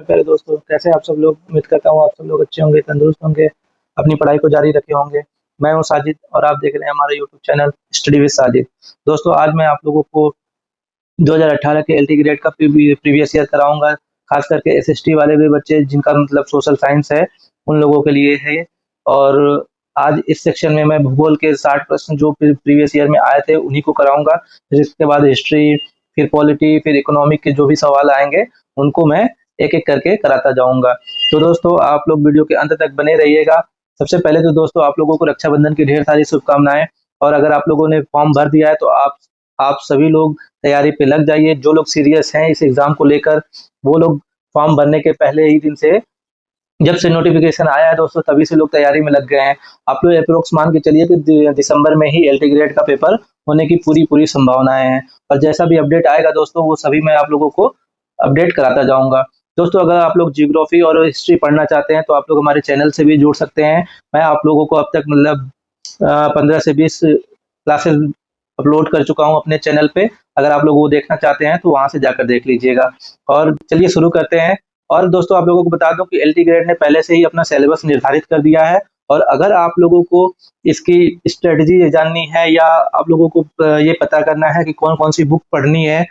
प्यारे दोस्तों, कैसे आप सब लोग। उम्मीद करता हूँ आप सब लोग अच्छे होंगे, तंदुरुस्त होंगे, अपनी पढ़ाई को जारी रखे होंगे। मैं हूँ साजिद और आप देख रहे हैं हमारा YouTube channel study with Sajid. दोस्तों, आज मैं आप लोगों को 2018 के एलटी ग्रेड का प्रीवियस ईयर कराऊंगा। खास करके एसएसटी वाले भी बच्चे जिनका मतलब सोशल साइंस है, उन लोगों के लिए है। और आज इस सेक्शन में मैं भूगोल के 60 प्रश्न जो प्रीवियस ईयर में आए थे उन्हीं को कराऊंगा। फिर इसके बाद हिस्ट्री, फिर पॉलिटी, फिर इकोनॉमिक के जो भी सवाल आएंगे उनको मैं एक एक करके कराता जाऊंगा। तो दोस्तों, आप लोग वीडियो के अंत तक बने रहिएगा। सबसे पहले तो दोस्तों, आप लोगों को रक्षाबंधन की ढेर सारी शुभकामनाएं। और अगर आप लोगों ने फॉर्म भर दिया है तो आप सभी लोग तैयारी पे लग जाइए। जो लोग सीरियस हैं इस एग्जाम को लेकर, वो लोग फॉर्म भरने के पहले ही दिन से, जब से नोटिफिकेशन आया है दोस्तों, तभी से लोग तैयारी में लग गए हैं। आप लोग अप्रोक्स मान के चलिए कि दिसंबर में ही एलटी ग्रेड का पेपर होने की पूरी संभावनाएं हैं। और जैसा भी अपडेट आएगा दोस्तों, वो सभी मैं आप लोगों को अपडेट कराता जाऊंगा। दोस्तों, अगर आप लोग जियोग्राफी और हिस्ट्री पढ़ना चाहते हैं तो आप लोग हमारे चैनल से भी जुड़ सकते हैं। मैं आप लोगों को अब तक मतलब 15 से 20 क्लासेस अपलोड कर चुका हूं अपने चैनल पे। अगर आप लोग वो देखना चाहते हैं तो वहां से जाकर देख लीजिएगा। और चलिए शुरू करते हैं। और दोस्तों, आप लोगों को बता दूं कि एलटी ग्रेड ने पहले से ही अपना सिलेबस निर्धारित कर दिया है। और अगर आप लोगों को इसकी स्ट्रेटजी जाननी है या आप लोगों को ये पता करना है कि कौन कौन सी बुक पढ़नी है,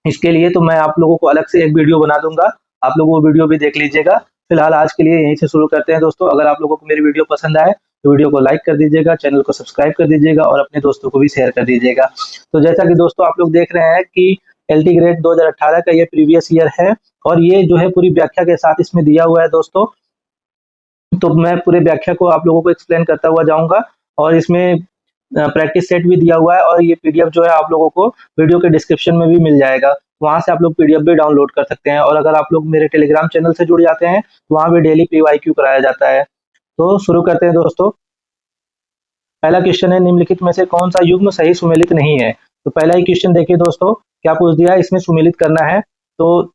इसके लिए तो मैं आप लोगों को अलग से एक वीडियो बना दूंगा। आप लोग वो वीडियो भी देख लीजिएगा। फिलहाल आज के लिए यहीं से शुरू करते हैं दोस्तों। अगर आप लोगों को मेरी वीडियो पसंद आए तो वीडियो को लाइक कर दीजिएगा, चैनल को सब्सक्राइब कर दीजिएगा और अपने दोस्तों को भी शेयर कर दीजिएगा। तो जैसा कि दोस्तों आप लोग देख रहे हैं कि एलटी ग्रेड 2018 का ये प्रीवियस ईयर है और ये जो है पूरी व्याख्या के साथ इसमें दिया हुआ है दोस्तों। तो मैं पूरे व्याख्या को आप लोगों को एक्सप्लेन करता हुआ जाऊंगा। और इसमें प्रैक्टिस सेट भी दिया हुआ है और ये पीडीएफ जो है आप लोगों को वीडियो के डिस्क्रिप्शन में भी मिल जाएगा। वहां से आप लोग पीडीएफ भी डाउनलोड कर सकते हैं। और अगर आप लोग मेरे टेलीग्राम चैनल से जुड़ जाते हैं तो वहां भी डेली पीवाईक्यू कराया जाता है। तो शुरू करते हैं दोस्तों। पहला क्वेश्चन है, निम्नलिखित में से कौन सा युग्म सही सुमेलित नहीं है। तो पहला ही क्वेश्चन देखिए दोस्तों, क्या पूछ दिया है, इसमें सुमेलित करना है। तो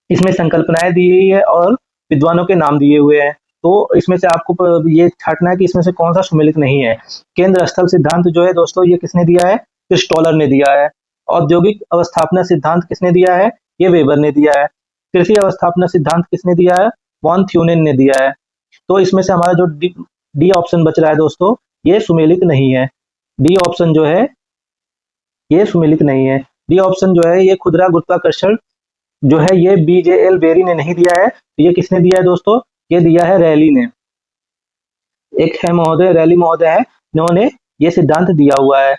इसमें संकल्पनाएं दी हुई है और विद्वानों के नाम दिए हुए हैं। तो इसमें से आपको ये छांटना है कि इसमें से कौन सा सुमेलित नहीं है। केंद्र स्थल सिद्धांत जो है दोस्तों, ये किसने दिया है, क्रिस्टोलर ने दिया है। औद्योगिक अवस्थापना सिद्धांत किसने दिया है, ये वेबर ने दिया है। कृषि अवस्थापना सिद्धांत किसने दिया है, वॉन थ्यूनेन ने दिया है। तो इसमें से हमारा जो डी ऑप्शन बच रहा है दोस्तों, ये सुमेलित नहीं है। डी ऑप्शन जो है ये सुमेलित नहीं है। डी ऑप्शन जो है ये खुदरा गुरुत्वाकर्षण जो है ये बीजेएल बेरी ने नहीं दिया है। तो ये किसने दिया है दोस्तों, ये दिया है रैली ने। एक है महोदय, रैली महोदय है, जिन्होंने ये सिद्धांत दिया हुआ है।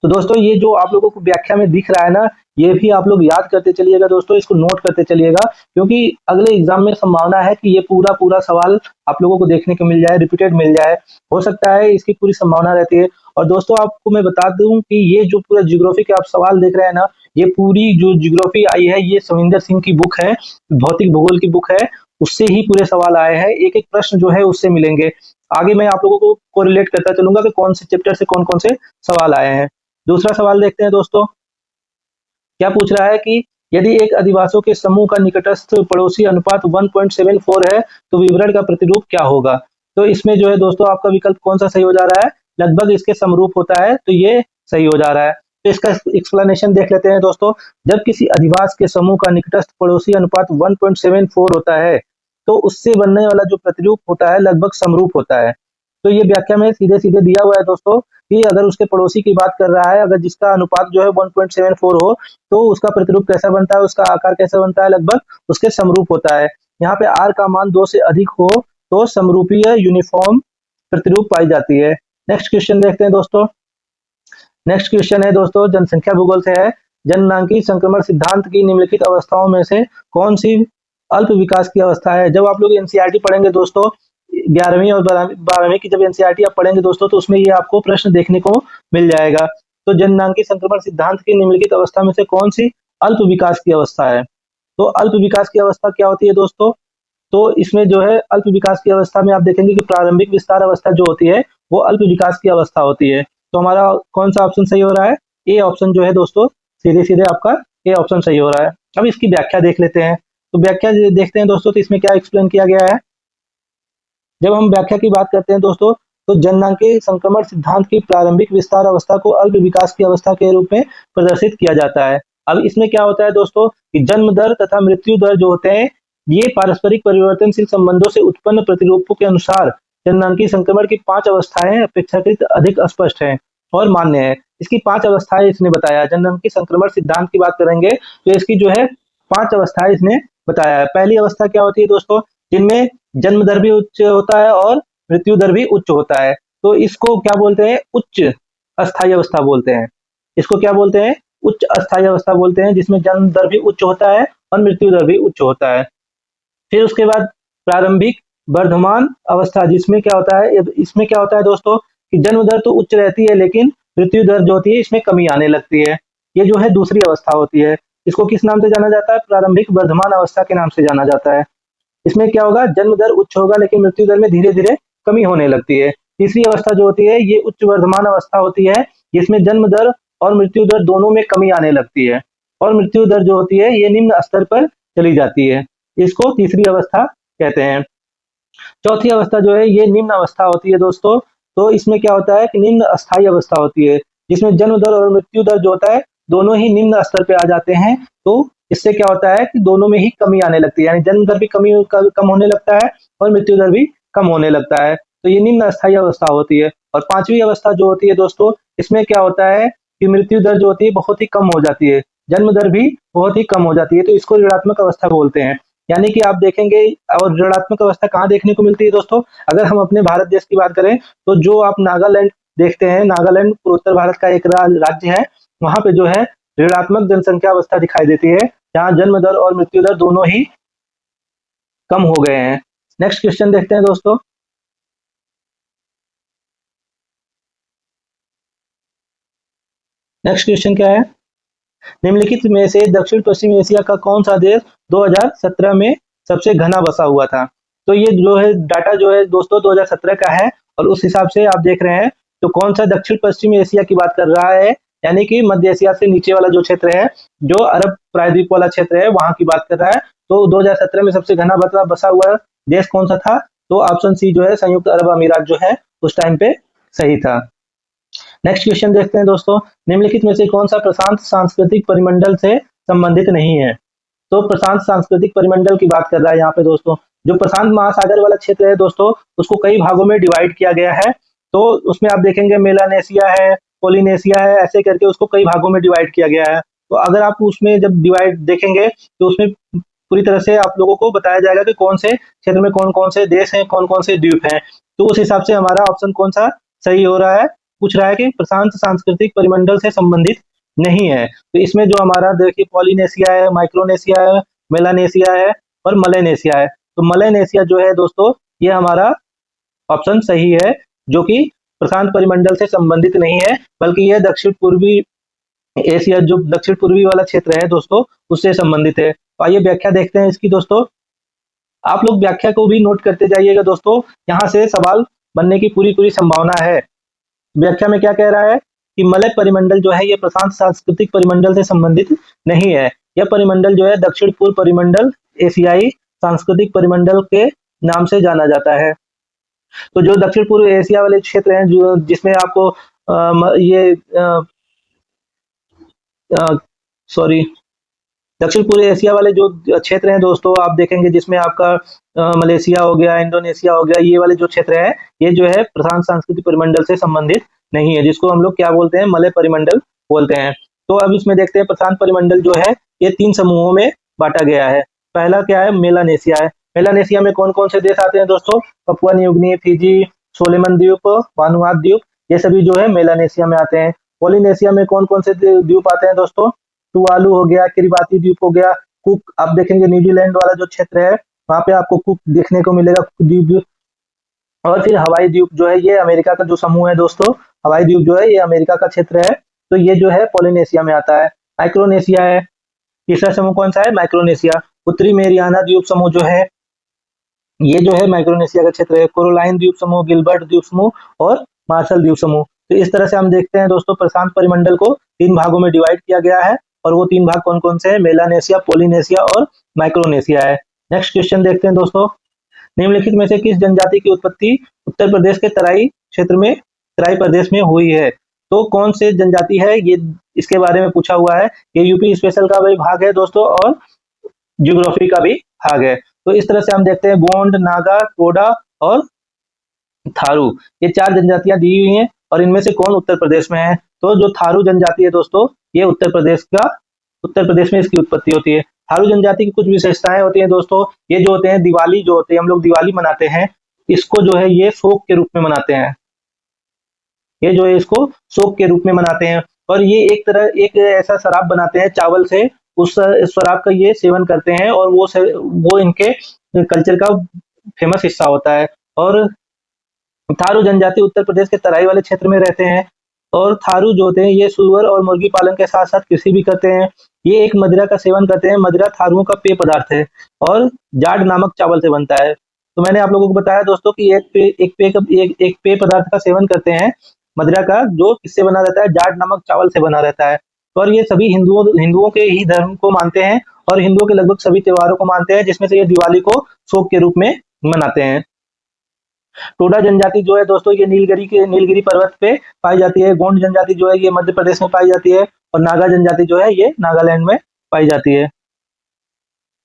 तो दोस्तों, ये जो आप लोगों को व्याख्या में दिख रहा है ना, ये भी आप लोग याद करते चलिएगा दोस्तों, इसको नोट करते चलिएगा, क्योंकि अगले एग्जाम में संभावना है कि ये पूरा सवाल आप लोगों को देखने को मिल जाए, रिपीटेड मिल जाए, हो सकता है, इसकी पूरी संभावना रहती है। और दोस्तों, आपको मैं बता दूं कि ये जो पूरा ज्योग्राफी के आप सवाल देख रहे हैं ना, ये पूरी जो ज्योग्राफी आई है ये सविंदर सिंह की बुक है, भौतिक भूगोल की बुक है, उससे ही पूरे सवाल आए हैं। एक एक प्रश्न जो है उससे मिलेंगे। आगे मैं आप लोगों को कोरिलेट करता चलूंगा कि कौन से चैप्टर से कौन कौन से सवाल आए हैं। दूसरा सवाल देखते हैं दोस्तों, क्या पूछ रहा है कि यदि एक अधिवासियों के समूह का निकटस्थ पड़ोसी अनुपात 1.74 है तो विवरण का प्रतिरूप क्या होगा। तो इसमें जो है दोस्तों आपका विकल्प कौन सा सही हो जा रहा है, लगभग इसके समरूप होता है, तो ये सही हो जा रहा है। तो इसका एक्सप्लेनेशन देख लेते हैं दोस्तों। जब किसी अधिवास के समूह का निकटस्थ पड़ोसी अनुपात 1.74 होता है तो उससे बनने वाला जो प्रतिरूप होता है लगभग समरूप होता है। तो ये व्याख्या में सीधे सीधे दिया हुआ है दोस्तों कि अगर उसके पड़ोसी की बात कर रहा है, अगर जिसका अनुपात जो है 1.74 हो तो उसका प्रतिरूप कैसा बनता है, उसका आकार कैसा बनता है, लगभग उसके समरूप होता है। यहाँ पे आर का मान 2 से अधिक हो तो समरूपीय यूनिफॉर्म प्रतिरूप पाई जाती है। नेक्स्ट क्वेश्चन देखते हैं दोस्तों। नेक्स्ट क्वेश्चन है दोस्तों, जनसंख्या भूगोल से है। जननांगी संक्रमण सिद्धांत की निम्नलिखित अवस्थाओं में से कौन सी अल्प विकास की अवस्था है। जब आप लोग एनसीईआरटी पढ़ेंगे दोस्तों, 11वीं और 12वीं की जब एनसीईआरटी आप पढ़ेंगे दोस्तों, तो उसमें ये आपको प्रश्न देखने को मिल जाएगा। तो जननांगी संक्रमण सिद्धांत की निम्नलिखित अवस्था में से कौन सी अल्प विकास की अवस्था है। तो अल्प विकास की अवस्था क्या होती है दोस्तों, तो इसमें जो है अल्प विकास की अवस्था में आप देखेंगे कि प्रारंभिक विस्तार अवस्था जो होती है वो अल्प विकास की अवस्था होती है। तो हमारा कौन सा ऑप्शन सही हो रहा है, ए ऑप्शन जो है दोस्तों, सीधे सीधे आपका ए ऑप्शन सही हो रहा है। अब इसकी व्याख्या देख लेते हैं। तो व्याख्या देखते हैं दोस्तों, तो इसमें क्या एक्सप्लेन किया गया है। जब हम व्याख्या की बात करते हैं दोस्तों, तो जननांगी संक्रमण सिद्धांत की प्रारंभिक विस्तार अवस्था को अल्प विकास की अवस्था के रूप में प्रदर्शित किया जाता है। अब इसमें क्या होता है दोस्तों कि जन्म दर तथा मृत्यु दर जो होते हैं ये पारस्परिक परिवर्तनशील संबंधों से उत्पन्न प्रतिरूपों के अनुसार जननांगी संक्रमण की 5 अवस्थाएं अपेक्षाकृत अधिक स्पष्ट हैं और मान्य है। इसकी 5 अवस्थाएं इसने बताया। जननांगी संक्रमण सिद्धांत की बात करेंगे तो इसकी जो है 5 अवस्थाएं इसने बताया है। पहली अवस्था क्या होती है दोस्तों, जिनमें जन्म दर भी उच्च होता है और मृत्यु दर भी उच्च होता है, तो इसको क्या बोलते हैं, उच्च अस्थायी अवस्था बोलते हैं। इसको क्या बोलते हैं, उच्च अस्थायी अवस्था बोलते हैं, जिसमें जन्म दर भी उच्च होता है और मृत्यु दर भी उच्च होता है। फिर उसके बाद प्रारंभिक वर्धमान अवस्था, जिसमें क्या होता है, इसमें क्या होता है दोस्तों कि जन्म दर तो उच्च रहती है लेकिन मृत्यु दर जो होती है इसमें कमी आने लगती है। ये जो है दूसरी अवस्था होती है। इसको किस नाम से जाना जाता है, प्रारंभिक वर्धमान अवस्था के नाम से जाना जाता है। इसमें क्या होगा, जन्म दर उच्च होगा लेकिन मृत्यु दर में धीरे धीरे कमी होने लगती है। तीसरी अवस्था जो होती है ये उच्च वर्धमान अवस्था होती है, जिसमें जन्म दर और मृत्यु दर दोनों में कमी आने लगती है और मृत्यु दर जो होती है ये निम्न स्तर पर चली जाती है। इसको तीसरी अवस्था कहते हैं। चौथी अवस्था जो है ये निम्न अवस्था होती है दोस्तों। तो इसमें क्या होता है कि निम्न अस्थायी अवस्था होती है, जिसमें जन्म दर और मृत्यु दर जो होता है दोनों ही निम्न स्तर पे आ जाते हैं। तो इससे क्या होता है कि दोनों में ही कमी आने लगती है, यानी जन्म दर भी कम होने लगता है और मृत्यु दर भी कम होने लगता है। तो ये निम्न अस्थायी अवस्था होती है। और पांचवी अवस्था जो होती है दोस्तों, इसमें क्या होता है कि मृत्यु दर जो होती है बहुत ही कम हो जाती है, जन्म दर भी बहुत ही कम हो जाती है। तो इसको ऋणात्मक अवस्था बोलते हैं। यानी कि आप देखेंगे, और ऋणात्मक अवस्था कहाँ देखने को मिलती है दोस्तों, अगर हम अपने भारत देश की बात करें तो जो आप नागालैंड देखते हैं, नागालैंड उत्तर भारत का एक राज्य है, वहां पे जो है ऋणात्मक जनसंख्या अवस्था दिखाई देती है, जहां जन्म दर और मृत्यु दर दोनों ही कम हो गए हैं। नेक्स्ट क्वेश्चन देखते हैं दोस्तों। नेक्स्ट क्वेश्चन क्या है, निम्नलिखित में से दक्षिण पश्चिम एशिया का कौन सा देश 2017 में सबसे घना बसा हुआ था। तो ये जो है डाटा जो है दोस्तों 2017 का है, और उस हिसाब से आप देख रहे हैं तो कौन सा दक्षिण पश्चिम एशिया की बात कर रहा है, यानी कि मध्य एशिया से नीचे वाला जो क्षेत्र है, जो अरब प्रायद्वीप वाला क्षेत्र है, वहां की बात कर रहा है। तो 2017 में सबसे घना बसा हुआ देश कौन सा था, तो ऑप्शन सी जो है संयुक्त अरब अमीरात जो है उस टाइम पे सही था। नेक्स्ट क्वेश्चन देखते हैं दोस्तों, निम्नलिखित में से कौन सा प्रशांत सांस्कृतिक परिमंडल से संबंधित नहीं है। तो प्रशांत सांस्कृतिक परिमंडल की बात कर रहा है यहाँ पे दोस्तों। जो प्रशांत महासागर वाला क्षेत्र है दोस्तों, उसको कई भागों में डिवाइड किया गया है। तो उसमें आप देखेंगे मेलानेशिया है, पोलिनेशिया है, ऐसे करके उसको कई भागों में डिवाइड किया गया है। तो अगर आप उसमें जब डिवाइड देखेंगे तो उसमें पूरी तरह से आप लोगों को बताया जाएगा कि कौन से क्षेत्र में कौन कौन से देश हैं, कौन कौन से द्वीप हैं। तो उस हिसाब से हमारा ऑप्शन कौन सा सही हो रहा है, पूछ रहा है कि प्रशांत सांस्कृतिक परिमंडल से संबंधित नहीं है। तो इसमें जो हमारा देखिए पॉलिनेशिया है, माइक्रोनेशिया है, मेलानेशिया है और मलेनेशिया है। तो मलेनेशिया जो है दोस्तों ये हमारा ऑप्शन सही है, जो कि प्रशांत परिमंडल से संबंधित नहीं है, बल्कि यह दक्षिण पूर्वी एशिया जो दक्षिण पूर्वी वाला क्षेत्र है दोस्तों उससे संबंधित है। तो आइए व्याख्या देखते हैं इसकी दोस्तों। आप लोग व्याख्या को भी नोट करते जाइएगा दोस्तों, यहाँ से सवाल बनने की पूरी पूरी संभावना है। व्याख्या में क्या कह रहा है कि मलय परिमंडल जो है ये प्रशांत सांस्कृतिक परिमंडल से संबंधित नहीं है। यह परिमंडल जो है दक्षिण पूर्व परिमंडल एशियाई सांस्कृतिक परिमंडल के नाम से जाना जाता है। तो जो दक्षिण पूर्व एशिया वाले क्षेत्र हैं, जो जिसमें आपको सॉरी दक्षिण पूर्व एशिया वाले जो क्षेत्र हैं दोस्तों, आप देखेंगे जिसमें आपका मलेशिया हो गया, इंडोनेशिया हो गया, ये वाले जो क्षेत्र है ये जो है प्रशांत सांस्कृतिक परिमंडल से संबंधित नहीं है, जिसको हम लोग क्या बोलते हैं, मलय परिमंडल बोलते हैं। तो अब इसमें देखते हैं प्रशांत परिमंडल जो है ये 3 समूहों में बांटा गया है। पहला क्या है, मेलानेशिया है। मेलानेशिया में कौन कौन से देश आते हैं दोस्तों, पपुआ न्यू गिनी, फिजी, सोलेमन द्वीप, वानुआतु द्वीप, ये सभी जो है मेलानेशिया में आते हैं। पॉलिनेशिया में कौन कौन से द्वीप आते हैं दोस्तों, टुवालू हो गया, किरिबाती द्वीप हो गया, कुक, आप देखेंगे न्यूजीलैंड वाला जो क्षेत्र है वहां पे आपको कुक देखने को मिलेगा, कुक द्वीप। और फिर हवाई द्वीप जो है ये अमेरिका का जो समूह है दोस्तों, हवाई द्वीप जो है ये अमेरिका का क्षेत्र है। तो ये जो है पॉलिनेशिया में आता है। माइक्रोनेशिया है, तीसरा समूह कौन सा है, माइक्रोनेशिया। उत्तरी मेरियाना द्वीप समूह जो है ये जो है माइक्रोनेशिया का क्षेत्र है। कोरोलाइन द्वीप समूह, गिलबर्ट द्वीप समूह और मार्शल द्वीप समूह। तो इस तरह से हम देखते हैं दोस्तों प्रशांत परिमंडल को 3 भागों में डिवाइड किया गया है, और वो 3 भाग कौन कौन से हैं, मेलानेशिया, पोलिनेशिया और माइक्रोनेशिया है। नेक्स्ट क्वेश्चन देखते हैं दोस्तों, निम्नलिखित में से किस जनजाति की उत्पत्ति उत्तर प्रदेश के तराई प्रदेश में हुई है। तो कौन से जनजाति है ये, इसके बारे में पूछा हुआ है। ये यूपी स्पेशल का भी भाग है दोस्तों, और ज्योग्राफी का भी भाग है। तो इस तरह से हम देखते हैं गोंड, नागा, टोडा और थारू, ये 4 जनजातियां दी हुई हैं, और इनमें से कौन उत्तर प्रदेश में है। तो जो थारू जनजाति है दोस्तों, ये उत्तर प्रदेश में इसकी उत्पत्ति होती है। थारू जनजाति की कुछ विशेषताएं होती हैं दोस्तों। ये जो होते हैं, दिवाली जो होते हैं, हम लोग दिवाली मनाते हैं, इसको जो है ये शोक के रूप में मनाते हैं। ये जो है इसको शोक के रूप में मनाते हैं, और ये एक ऐसा शराब बनाते हैं चावल से, उस शराब का ये सेवन करते हैं, और वो इनके कल्चर का फेमस हिस्सा होता है। और थारू जनजाति उत्तर प्रदेश के तराई वाले क्षेत्र में रहते हैं, और थारू जो होते हैं ये सुअर और मुर्गी पालन के साथ साथ कृषि भी करते हैं। ये एक मदिरा का सेवन करते हैं। मदिरा थारुओं का पेय पदार्थ है, और जाड नामक चावल से बनता है। तो मैंने आप लोगों को बताया दोस्तों कि एक पेय पदार्थ का सेवन करते हैं मदिरा का, जो किससे बना रहता है, जाड नामक चावल से बना रहता है। और ये सभी हिंदुओं के ही धर्म को मानते हैं, और हिंदुओं के लगभग सभी त्योहारों को मानते हैं, जिसमें से ये दिवाली को शोक के रूप में मनाते हैं। टोडा जनजाति जो है दोस्तों, ये नीलगिरी पर्वत पे पाई जाती है। गोंड जनजाति जो है ये मध्य प्रदेश में पाई जाती है, और नागा जनजाति जो है ये नागालैंड में पाई जाती है।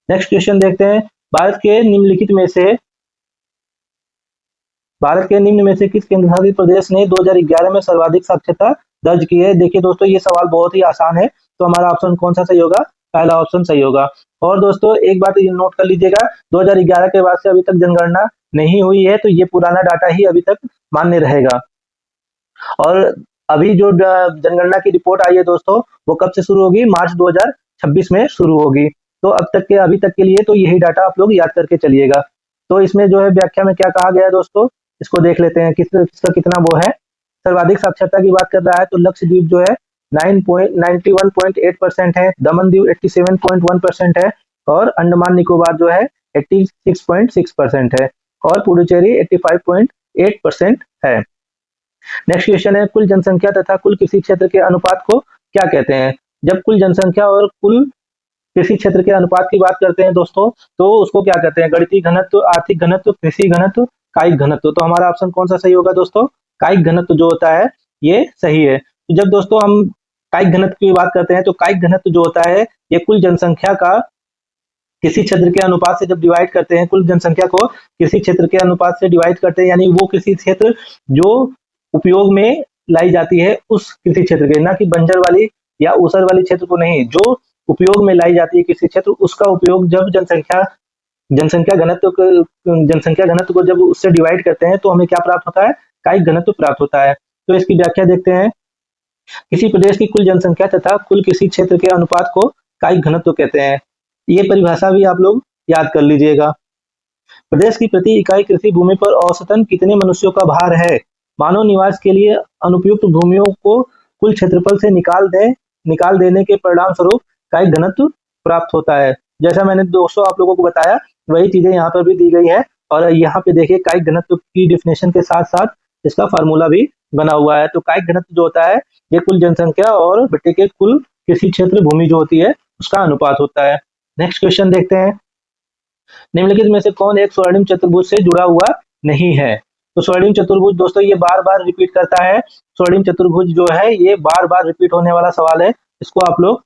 नेक्स्ट क्वेश्चन देखते हैं। भारत के निम्न में से किस केंद्र शासित प्रदेश ने 2011 में सर्वाधिक साक्षरता दर्ज की है। देखिए दोस्तों, ये सवाल बहुत ही आसान है, तो हमारा ऑप्शन कौन सा सही होगा, पहला ऑप्शन सही होगा। और दोस्तों एक बात ये नोट कर लीजिएगा, 2011 के बाद से अभी तक जनगणना नहीं हुई है, तो ये पुराना डाटा ही अभी तक मान्य रहेगा। और अभी जो जनगणना की रिपोर्ट आई है दोस्तों, वो कब से शुरू होगी, मार्च 2026 में शुरू होगी। तो अभी तक के लिए तो यही डाटा आप लोग याद करके चलिएगा। तो इसमें जो है व्याख्या में क्या कहा गया है दोस्तों, इसको देख लेते हैं किसका कितना वो है। सर्वाधिक साक्षरता की बात कर रहा है तो लक्षद्वीप जो है 91.8% है, दमन-दीव 87.1% है, और अंडमान निकोबार जो है 86.6% है, और पुडुचेरी 85.8% है। नेक्स्ट क्वेश्चन है, कुल जनसंख्या तथा कुल कृषि क्षेत्र के अनुपात को क्या कहते हैं। जब कुल जनसंख्या और कुल कृषि क्षेत्र के अनुपात की बात करते हैं दोस्तों, तो उसको क्या कहते हैं, गणितीय घनत्व, आर्थिक घनत्व, कृषि घनत्व, कायिक घनत्व। तो हमारा ऑप्शन कौन सा सही होगा दोस्तों, कायिक घनत्व जो होता है ये सही है। तो जब दोस्तों हम कायिक घनत्व की बात करते हैं, तो कायिक घनत्व जो होता है ये कुल जनसंख्या का किसी क्षेत्र के अनुपात से जब डिवाइड करते हैं, कुल जनसंख्या को किसी क्षेत्र के अनुपात से डिवाइड करते हैं, यानी वो किसी क्षेत्र जो उपयोग में लाई जाती है उस किसी क्षेत्र के, ना कि बंजर वाली या ऊसर वाली क्षेत्र को नहीं, जो उपयोग में लाई जाती है किसी क्षेत्र, उसका उपयोग जब जनसंख्या घनत्व को जब उससे डिवाइड करते हैं, तो हमें क्या प्राप्त होता है, कायिक घनत्व प्राप्त होता है। तो इसकी व्याख्या देखते हैं। किसी प्रदेश की कुल जनसंख्या तथा कुल किसी क्षेत्र के अनुपात को कायिक घनत्व कहते हैं। ये परिभाषा भी आप लोग याद कर लीजिएगा। प्रदेश की प्रति इकाई कृषि भूमि पर औसतन कितने मनुष्यों का भार है। मानव निवास के लिए अनुपयुक्त भूमियों को कुल क्षेत्रफल से निकाल देने के परिणाम स्वरूप कायिक घनत्व प्राप्त होता है। जैसा मैंने दोस्तों आप लोगों को बताया, वही चीजें यहाँ पर भी दी गई है, और यहाँ पे देखिए कायिक घनत्व की डिफिनेशन के साथ साथ इसका फार्मूला भी बना हुआ है। तो कायिक घनत्व जो होता है ये कुल जनसंख्या और बटे के कुल कृषि क्षेत्र भूमि जो होती है उसका अनुपात होता है। नेक्स्ट क्वेश्चन देखते हैं। निम्नलिखित में से कौन एक स्वर्णिम चतुर्भुज से जुड़ा हुआ नहीं है। तो स्वर्णिम चतुर्भुज दोस्तों ये बार बार रिपीट करता है। स्वर्णिम चतुर्भुज जो है ये बार बार रिपीट होने वाला सवाल है, इसको आप लोग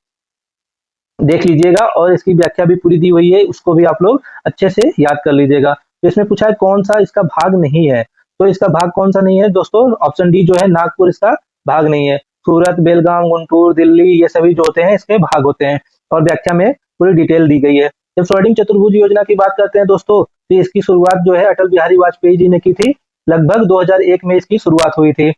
देख लीजिएगा, और इसकी व्याख्या भी पूरी दी हुई है, उसको भी आप लोग अच्छे से याद कर लीजिएगा। तो इसमें पूछा है कौन सा इसका भाग नहीं है। तो इसका भाग कौन सा नहीं है दोस्तों, ऑप्शन डी जो है नागपुर इसका भाग नहीं है। सूरत, बेलगाम, गुंटूर, दिल्ली ये सभी जो होते हैं इसके भाग होते हैं, और व्याख्या में पूरी डिटेल दी गई है। जब स्वर्णिम चतुर्भुज योजना की बात करते हैं दोस्तों, तो इसकी शुरुआत जो है अटल बिहारी वाजपेयी जी ने की थी। लगभग 2001 में इसकी शुरुआत हुई थी।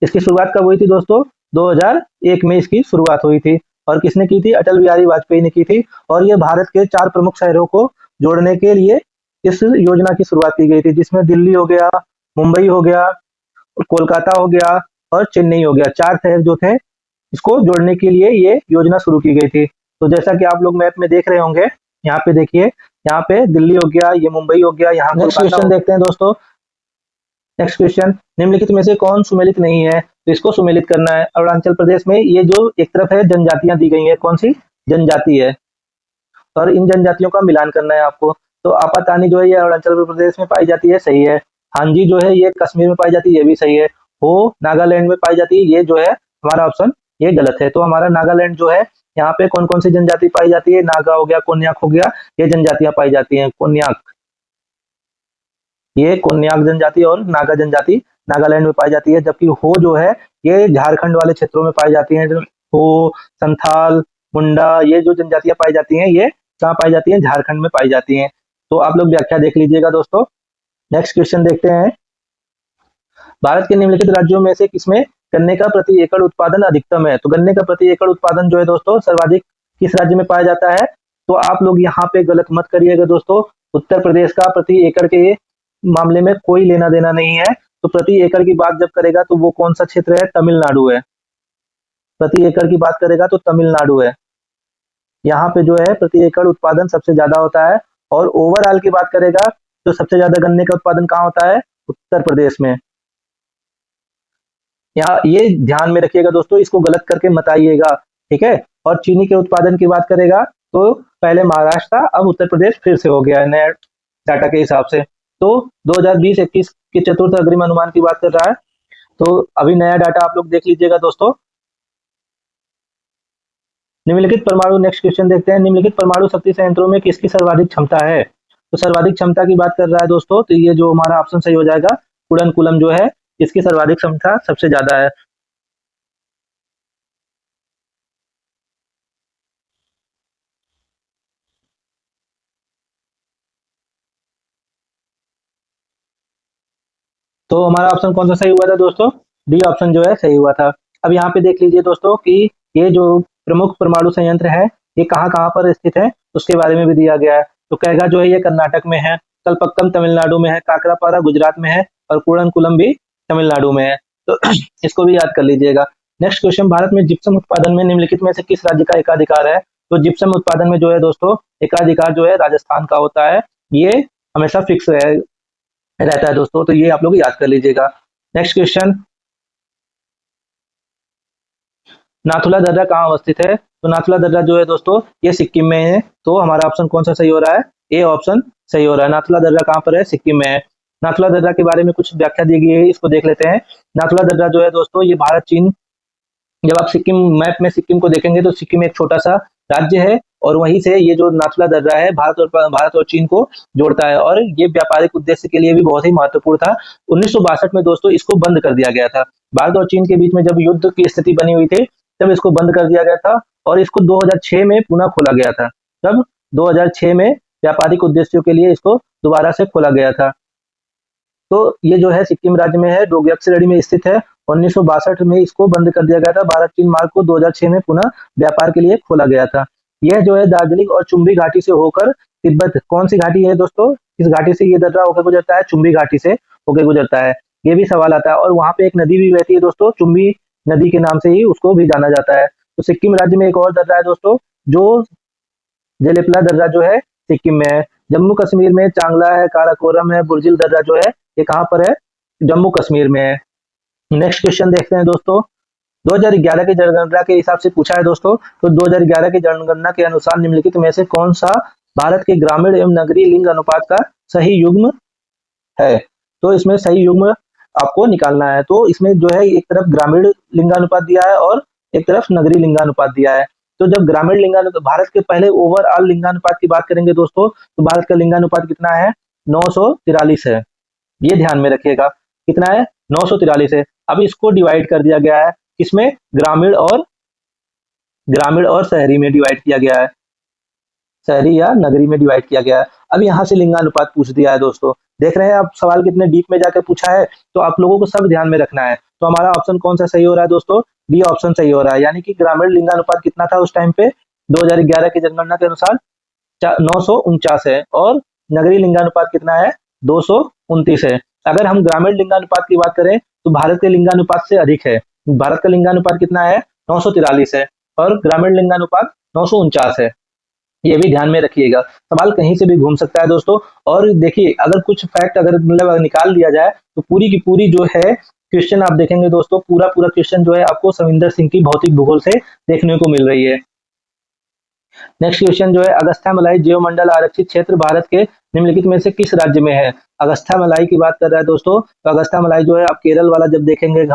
इसकी शुरुआत कब हुई थी दोस्तों, 2001 में इसकी शुरुआत हुई थी, और किसने की थी, अटल बिहारी वाजपेयी ने की थी। और ये भारत के 4 प्रमुख शहरों को जोड़ने के लिए इस योजना की शुरुआत की गई थी, जिसमें दिल्ली हो गया, मुंबई हो गया, कोलकाता हो गया और चेन्नई हो गया। 4 शहर जो थे इसको जोड़ने के लिए ये योजना शुरू की गई थी। तो जैसा कि आप लोग मैप में देख रहे होंगे, यहाँ पे देखिए, यहाँ पे दिल्ली हो गया, ये मुंबई हो गया, यहाँ नेक्स्ट क्वेश्चन देखते हैं दोस्तों। नेक्स्ट क्वेश्चन, निम्नलिखित में से कौन सुमेलित नहीं है। तो इसको सुमेलित करना है। अरुणाचल प्रदेश में ये जो एक तरफ है जनजातियां दी गई है, कौन सी जनजाति है, और इन जनजातियों का मिलान करना है आपको। तो आपातानी जो है ये अरुणाचल प्रदेश में पाई जाती है, सही है। हांजी जो है ये कश्मीर में पाई जाती है, ये भी सही है। हो नागालैंड में पाई जाती है, ये जो है हमारा ऑप्शन ये गलत है। तो हमारा नागालैंड जो है, यहाँ पे कौन कौन सी जनजाति पाई जाती है, नागा हो गया, कोन्याक हो गया, ये जनजातियां पाई जाती हैं। कोन्याक, ये कोन्याक जनजाति और नागा जनजाति नागालैंड में पाई जाती है। जबकि हो जो है ये झारखंड वाले क्षेत्रों में पाई जाती है। हो, संथाल, मुंडा, ये जो जनजातियां पाई जाती हैं ये कहाँ पाई जाती है, झारखंड में पाई जाती हैं। तो आप लोग व्याख्या देख लीजिएगा दोस्तों। नेक्स्ट क्वेश्चन देखते हैं, भारत के निम्नलिखित राज्यों में से किसमें गन्ने का प्रति एकड़ उत्पादन अधिकतम है। तो गन्ने का प्रति एकड़ उत्पादन जो है दोस्तों सर्वाधिक किस राज्य में पाया जाता है। तो आप लोग यहाँ पे गलत मत करिएगा दोस्तों, उत्तर प्रदेश का प्रति एकड़ के मामले में कोई लेना देना नहीं है। तो प्रति एकड़ की बात जब करेगा तो वो कौन सा क्षेत्र है, तमिलनाडु है। प्रति एकड़ की बात करेगा तो तमिलनाडु है, यहाँ पे जो है प्रति एकड़ उत्पादन सबसे ज्यादा होता है। और ओवरऑल की बात करेगा तो सबसे ज्यादा गन्ने का उत्पादन कहाँ होता है, उत्तर प्रदेश में। यहाँ ये ध्यान में रखिएगा दोस्तों, इसको गलत करके मत आइएगा, ठीक है। और चीनी के उत्पादन की बात करेगा तो पहले महाराष्ट्र था, अब उत्तर प्रदेश फिर से हो गया है नए डाटा के हिसाब से। तो 2020-21 के चतुर्थ अग्रिम अनुमान की बात कर रहा है। तो अभी नया डाटा आप लोग देख लीजिएगा दोस्तों। निम्नलिखित परमाणु, नेक्स्ट क्वेश्चन देखते हैं, निम्नलिखित परमाणु शक्ति संयंत्रों में किसकी सर्वाधिक क्षमता है। तो सर्वाधिक क्षमता की बात कर रहा है दोस्तों, तो ये जो हमारा ऑप्शन सही हो जाएगा, कुडनकुलम जो है इसकी सर्वाधिक क्षमता सबसे ज्यादा है। तो हमारा ऑप्शन कौन सा सही हुआ था दोस्तों, डी ऑप्शन जो है सही हुआ था। अब यहाँ पे देख लीजिए दोस्तों कि ये जो प्रमुख परमाणु संयंत्र है ये कहाँ कहाँ पर स्थित है, उसके बारे में भी दिया गया है। तो कैगा जो है ये कर्नाटक में है, कलपक्कम तमिलनाडु में है, काकरापारा गुजरात में है और कुड़नकुलम भी तमिलनाडु में है। तो इसको भी याद कर लीजिएगा। नेक्स्ट क्वेश्चन, भारत में जिप्सम उत्पादन में निम्नलिखित में से किस राज्य का एकाधिकार है। तो जिप्सम उत्पादन में जो है दोस्तों एकाधिकार जो है राजस्थान का होता है, ये हमेशा फिक्स रहता है दोस्तों, तो ये आप लोग याद कर लीजिएगा। नेक्स्ट क्वेश्चन, नाथुला दर्रा कहाँ अवस्थित है। तो नाथुला दर्रा जो है दोस्तों ये सिक्किम में है। तो हमारा ऑप्शन कौन सा सही हो रहा है, ए ऑप्शन सही हो रहा है। नाथुला दर्रा कहाँ पर है, सिक्किम में है। नाथुला दर्रा के बारे में कुछ व्याख्या दी गई है, इसको देख लेते हैं। नाथुला दर्रा जो है दोस्तों ये भारत चीन, जब आप सिक्किम मैप में सिक्किम को देखेंगे तो सिक्किम एक छोटा सा राज्य है और वहीं से ये जो नाथुला दर्रा है भारत और चीन को जोड़ता है और ये व्यापारिक उद्देश्य के लिए भी बहुत ही महत्वपूर्ण था। 1962 में दोस्तों इसको बंद कर दिया गया था। भारत और चीन के बीच में जब युद्ध की स्थिति बनी हुई थी तब इसको बंद कर दिया गया था और इसको 2006 में पुनः खोला गया था। तब 2006 में व्यापारिक उद्देश्यों के लिए इसको दोबारा से खोला गया था। तो ये जो है सिक्किम राज्य में है, डोगयक श्रेणी में स्थित है। 1962 में इसको बंद कर दिया गया था। भारत चीन मार्ग को 2006 में पुनः व्यापार के लिए खोला गया था। यह जो है दार्जिलिंग और चुंबी घाटी से होकर तिब्बत, कौन सी घाटी है दोस्तों, किस घाटी से ये दर्रा होकर गुजरता है, चुंबी घाटी से होकर गुजरता है। ये भी सवाल आता है। और वहां पे एक नदी भी बहती है दोस्तों, चुंबी नदी के नाम से ही उसको भी जाना जाता है। तो सिक्किम राज्य में एक और दर्रा है दोस्तों, जो जेलेपला दर्रा जो है सिक्किम में है। जम्मू कश्मीर में चांगला है, काराकोरम है, बुर्जिल दर्रा जो है ये कहाँ पर है, जम्मू कश्मीर में है। नेक्स्ट क्वेश्चन देखते हैं दोस्तों, 2011 की जनगणना के हिसाब से पूछा है दोस्तों। तो 2011 की जनगणना के अनुसार निम्नलिखित में से कौन सा भारत के ग्रामीण एवं नगरीय लिंग अनुपात का सही युग्म है। तो इसमें सही युग्म आपको निकालना है। तो इसमें जो है एक तरफ ग्रामीण लिंगानुपात दिया है और एक तरफ नगरीय लिंगानुपात दिया है। तो जब ग्रामीण लिंगानुपात, भारत के पहले ओवरऑल लिंगानुपात की बात करेंगे दोस्तों, तो भारत का लिंगानुपात कितना है, 943 है। ये ध्यान में रखिएगा, कितना है, 943 है। अब इसको डिवाइड कर दिया गया है, किसमें, ग्रामीण और शहरी में डिवाइड किया गया है, शहरी या नगरी में डिवाइड किया गया है। अब यहाँ से लिंगानुपात पूछ दिया है दोस्तों। देख रहे हैं आप सवाल कितने डीप में जाकर पूछा है, तो आप लोगों को सब ध्यान में रखना है। तो हमारा ऑप्शन कौन सा सही हो रहा है दोस्तों, डी ऑप्शन सही हो रहा है। यानी कि ग्रामीण लिंगानुपात कितना था उस टाइम पे 2011 की जनगणना के अनुसार 949 है और नगरीय लिंगानुपात कितना है, 229 है। अगर हम ग्रामीण लिंगानुपात की बात करें तो भारत के लिंगानुपात से अधिक है। भारत का लिंगानुपात कितना है, 943 है और ग्रामीण लिंगानुपात 949 है। ये भी ध्यान में रखिएगा, सवाल कहीं से भी घूम सकता है दोस्तों। और देखिए अगर कुछ फैक्ट अगर मतलब निकाल लिया जाए तो पूरी की पूरी जो है क्वेश्चन आप देखेंगे दोस्तों, पूरा क्वेश्चन जो है आपको सविंदर सिंह की भौतिक भूगोल से देखने को मिल रही है। नेक्स्ट क्वेश्चन जो है, अगस्थ्यामलाई जैवमंडल आरक्षित क्षेत्र भारत के निम्नलिखित में से किस राज्य में है? अगस्थ्यामलाई की बात कर रहा है दोस्तों, तो अगस्थ्यामलाई जो है आप केरल वाला जब देखेंगे,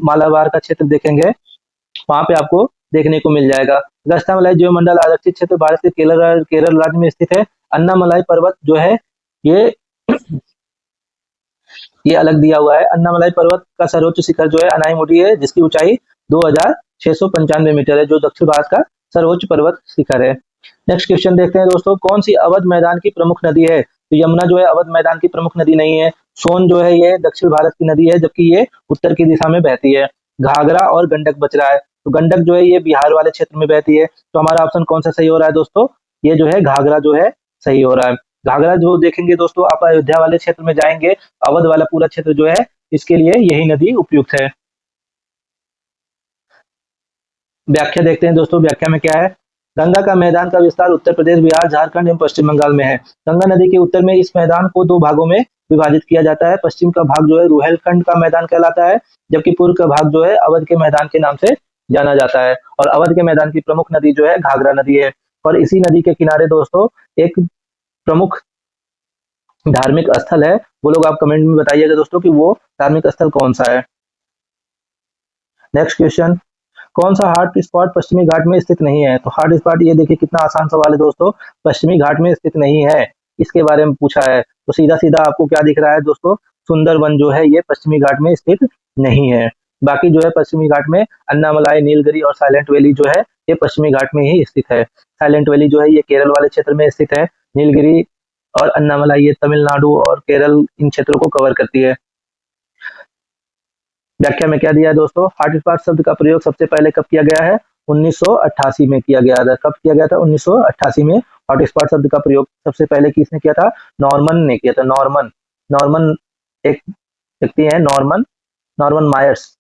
मालाबार का क्षेत्र देखेंगे, वहां पे आपको देखने को मिल जाएगा। अगस्थ्यामलाई जैवमंडल आरक्षित क्षेत्र भारत के केरल राज्य में स्थित है। अन्नामलाई पर्वत जो है ये ये अलग दिया हुआ है। अन्नामलाई पर्वत का सर्वोच्च शिखर जो है अनाईमुडी है, जिसकी ऊंचाई 2695 मीटर है, जो दक्षिण भारत का सर्वोच्च पर्वत शिखर है। नेक्स्ट क्वेश्चन देखते हैं दोस्तों, कौन सी अवध मैदान की प्रमुख नदी है? तो यमुना जो है अवध मैदान की प्रमुख नदी नहीं है। सोन जो है ये दक्षिण भारत की नदी है, जबकि ये उत्तर की दिशा में बहती है। घाघरा और गंडक बच रहा है, तो गंडक जो है ये बिहार वाले क्षेत्र में बहती है। तो हमारा ऑप्शन कौन सा सही हो रहा है दोस्तों? ये जो है घाघरा जो है सही हो रहा है। घाघरा जो देखेंगे दोस्तों, आप अयोध्या वाले क्षेत्र में जाएंगे, अवध वाला पूरा क्षेत्र जो है, इसके लिए यही नदी उपयुक्त है। व्याख्या देखते हैं दोस्तों, व्याख्या में क्या है? गंगा का मैदान का विस्तार उत्तर प्रदेश, बिहार, झारखंड एवं पश्चिम बंगाल में है। गंगा नदी के उत्तर में इस मैदान को दो भागों में विभाजित किया जाता है। पश्चिम का भाग जो है रुहेलखंड का मैदान कहलाता है, जबकि पूर्व का भाग जो है अवध के मैदान के नाम से जाना जाता है। और अवध के मैदान की प्रमुख नदी जो है घाघरा नदी है। और इसी नदी के किनारे दोस्तों एक प्रमुख धार्मिक स्थल है। वो लोग आप कमेंट में बताइएगा दोस्तों कि वो धार्मिक स्थल कौन सा है। नेक्स्ट क्वेश्चन, कौन सा हॉट स्पॉट पश्चिमी घाट में स्थित नहीं है? तो हॉट स्पॉट, ये देखिए कितना आसान सवाल है दोस्तों, पश्चिमी घाट में स्थित नहीं है, इसके बारे में पूछा है। तो सीधा सीधा आपको क्या दिख रहा है दोस्तों? सुंदरवन जो है ये पश्चिमी घाट में स्थित नहीं है। बाकी जो है पश्चिमी घाट में अन्नामलाई, नीलगिरी और साइलेंट वैली जो है ये पश्चिमी घाट में ही स्थित है। साइलेंट वैली जो है ये केरल वाले क्षेत्र में स्थित है। नीलगिरी और अन्नामलाई ये तमिलनाडु और केरल इन क्षेत्रों को कवर करती है। व्याख्या में क्या दिया है दोस्तों? हॉट स्पॉट शब्द का प्रयोग सबसे पहले कब किया गया है? 1988 में किया गया था। कब किया गया था? 1988 में हॉट स्पॉट शब्द का प्रयोग सबसे पहले किसने किया था? नॉर्मन ने किया था। नॉर्मन नॉर्मन एक व्यक्ति है, नॉर्मन नॉर्मन मायर्स,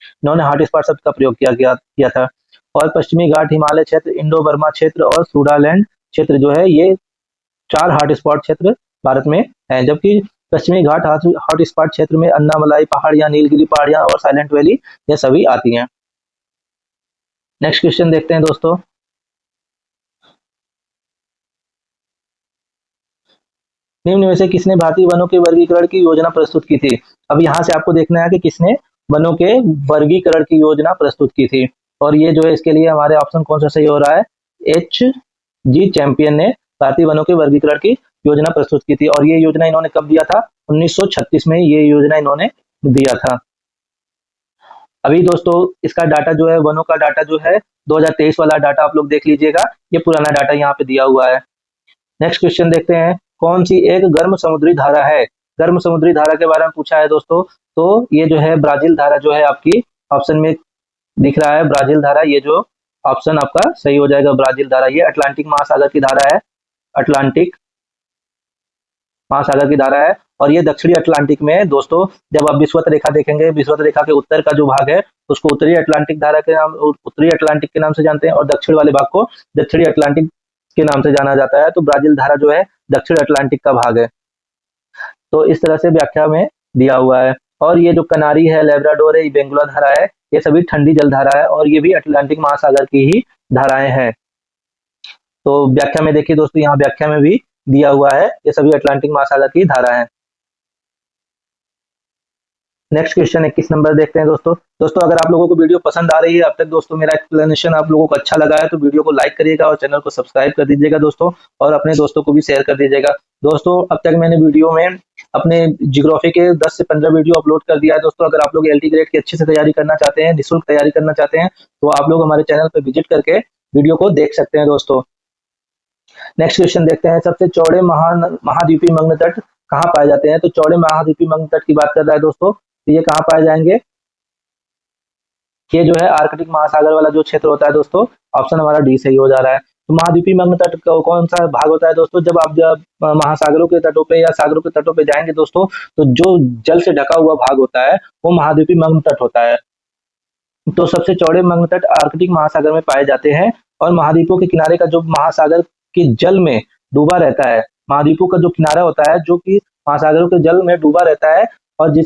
इन्होंने हॉट स्पॉट शब्द का प्रयोग किया था। और पश्चिमी घाट, हिमालय क्षेत्र, इंडो बर्मा क्षेत्र और सुडालैंड क्षेत्र जो है ये 4 हॉट स्पॉट क्षेत्र भारत में है। जबकि पश्चिमी घाट हॉट स्पॉट क्षेत्र में अन्नामलाई पहाड़ियां, नीलगिरी पहाड़ियां और साइलेंट वैली ये सभी आती हैं। नेक्स्ट क्वेश्चन देखते हैं दोस्तों, निम्न में से किसने भारतीय वनों के वर्गीकरण की योजना प्रस्तुत की थी? अब यहाँ से आपको देखना है कि किसने वनों के वर्गीकरण की योजना प्रस्तुत की थी। और ये जो है इसके लिए हमारे ऑप्शन कौन सा सही हो रहा है? H.G. चैंपियन ने भारतीय वनों के वर्गीकरण की योजना प्रस्तुत की थी। और ये योजना इन्होंने कब दिया था? 1936 में ये योजना इन्होंने दिया था। अभी दोस्तों इसका डाटा जो है, वनों का डाटा जो है 2023 वाला डाटा आप लोग देख लीजिएगा, ये पुराना डाटा यहाँ पे दिया हुआ है। नेक्स्ट क्वेश्चन देखते हैं, कौन सी एक गर्म समुद्री धारा है? गर्म समुद्री धारा के बारे में पूछा है दोस्तों, तो ये जो है ब्राजील धारा जो है आपकी ऑप्शन में दिख रहा है, ब्राजील धारा, ये जो ऑप्शन आपका सही हो जाएगा, ब्राजील धारा। ये अटलांटिक महासागर की धारा है, अटलांटिक महासागर की धारा है। और ये दक्षिणी अटलांटिक में है दोस्तों। जब आप विषुवत रेखा देखेंगे, विषुवत रेखा के उत्तर का जो भाग है उसको उत्तरी अटलांटिक धारा के नाम, उत्तरी अटलांटिक के नाम से जानते हैं, और दक्षिण वाले भाग को दक्षिणी अटलांटिक के नाम से जाना जाता है। तो ब्राजील धारा जो है दक्षिण अटलांटिक का भाग है। तो इस तरह से व्याख्या में दिया हुआ है। और ये जो कनारी है, लेब्राडोर है, ये बेंगुला धारा है, ये सभी ठंडी जल धारा है, और ये भी अटलांटिक महासागर की ही धाराएं हैं। तो व्याख्या में देखिए दोस्तों, यहाँ व्याख्या में भी दिया हुआ है, ये सभी अटलांटिक महासागर की धारा है। नेक्स्ट क्वेश्चन 21 नंबर देखते हैं दोस्तों अगर आप लोगों को वीडियो पसंद आ रही है अब तक दोस्तों, मेरा एक्सप्लेनेशन आप लोगों को अच्छा लगा है तो वीडियो को लाइक करिएगा और चैनल को सब्सक्राइब कर दीजिएगा दोस्तों, और अपने दोस्तों को भी शेयर कर दीजिएगा दोस्तों। अब तक मैंने वीडियो में अपने जियोग्राफी के 10 से 15 वीडियो अपलोड कर दिया है दोस्तों। अगर आप लोग LT ग्रेड की अच्छे से तैयारी करना चाहते हैं, निःशुल्क तैयारी करना चाहते हैं, तो आप लोग हमारे चैनल पर विजिट करके वीडियो को देख सकते हैं दोस्तों। नेक्स्ट क्वेश्चन देखते हैं, सबसे चौड़े महाद्वीपीय मग्न तट कहाँ पाए जाते हैं? तो चौड़े महाद्वीपीय मग्न तट की बात कर रहा है दोस्तों, तो ये कहाँ पाए जाएंगे? ये जो है आर्कटिक महासागर वाला जो क्षेत्र होता है दोस्तों, ऑप्शन हमारा डी सही हो जा रहा है। तो महाद्वीपीय मग्न तट कौन सा भाग होता है दोस्तों? जब महासागरों के तटों पे या सागरों के तटों पे जाएंगे दोस्तों, तो जो जल से ढका हुआ भाग होता है वो महाद्वीपीय मग्न तट होता है। तो सबसे चौड़े मग्न तट आर्कटिक महासागर में पाए जाते हैं, और महाद्वीपों के किनारे का जो महासागर के जल में डूबा रहता है, महाद्वीपों का जो किनारा होता है जो कि महासागरों के जल में डूबा रहता है, और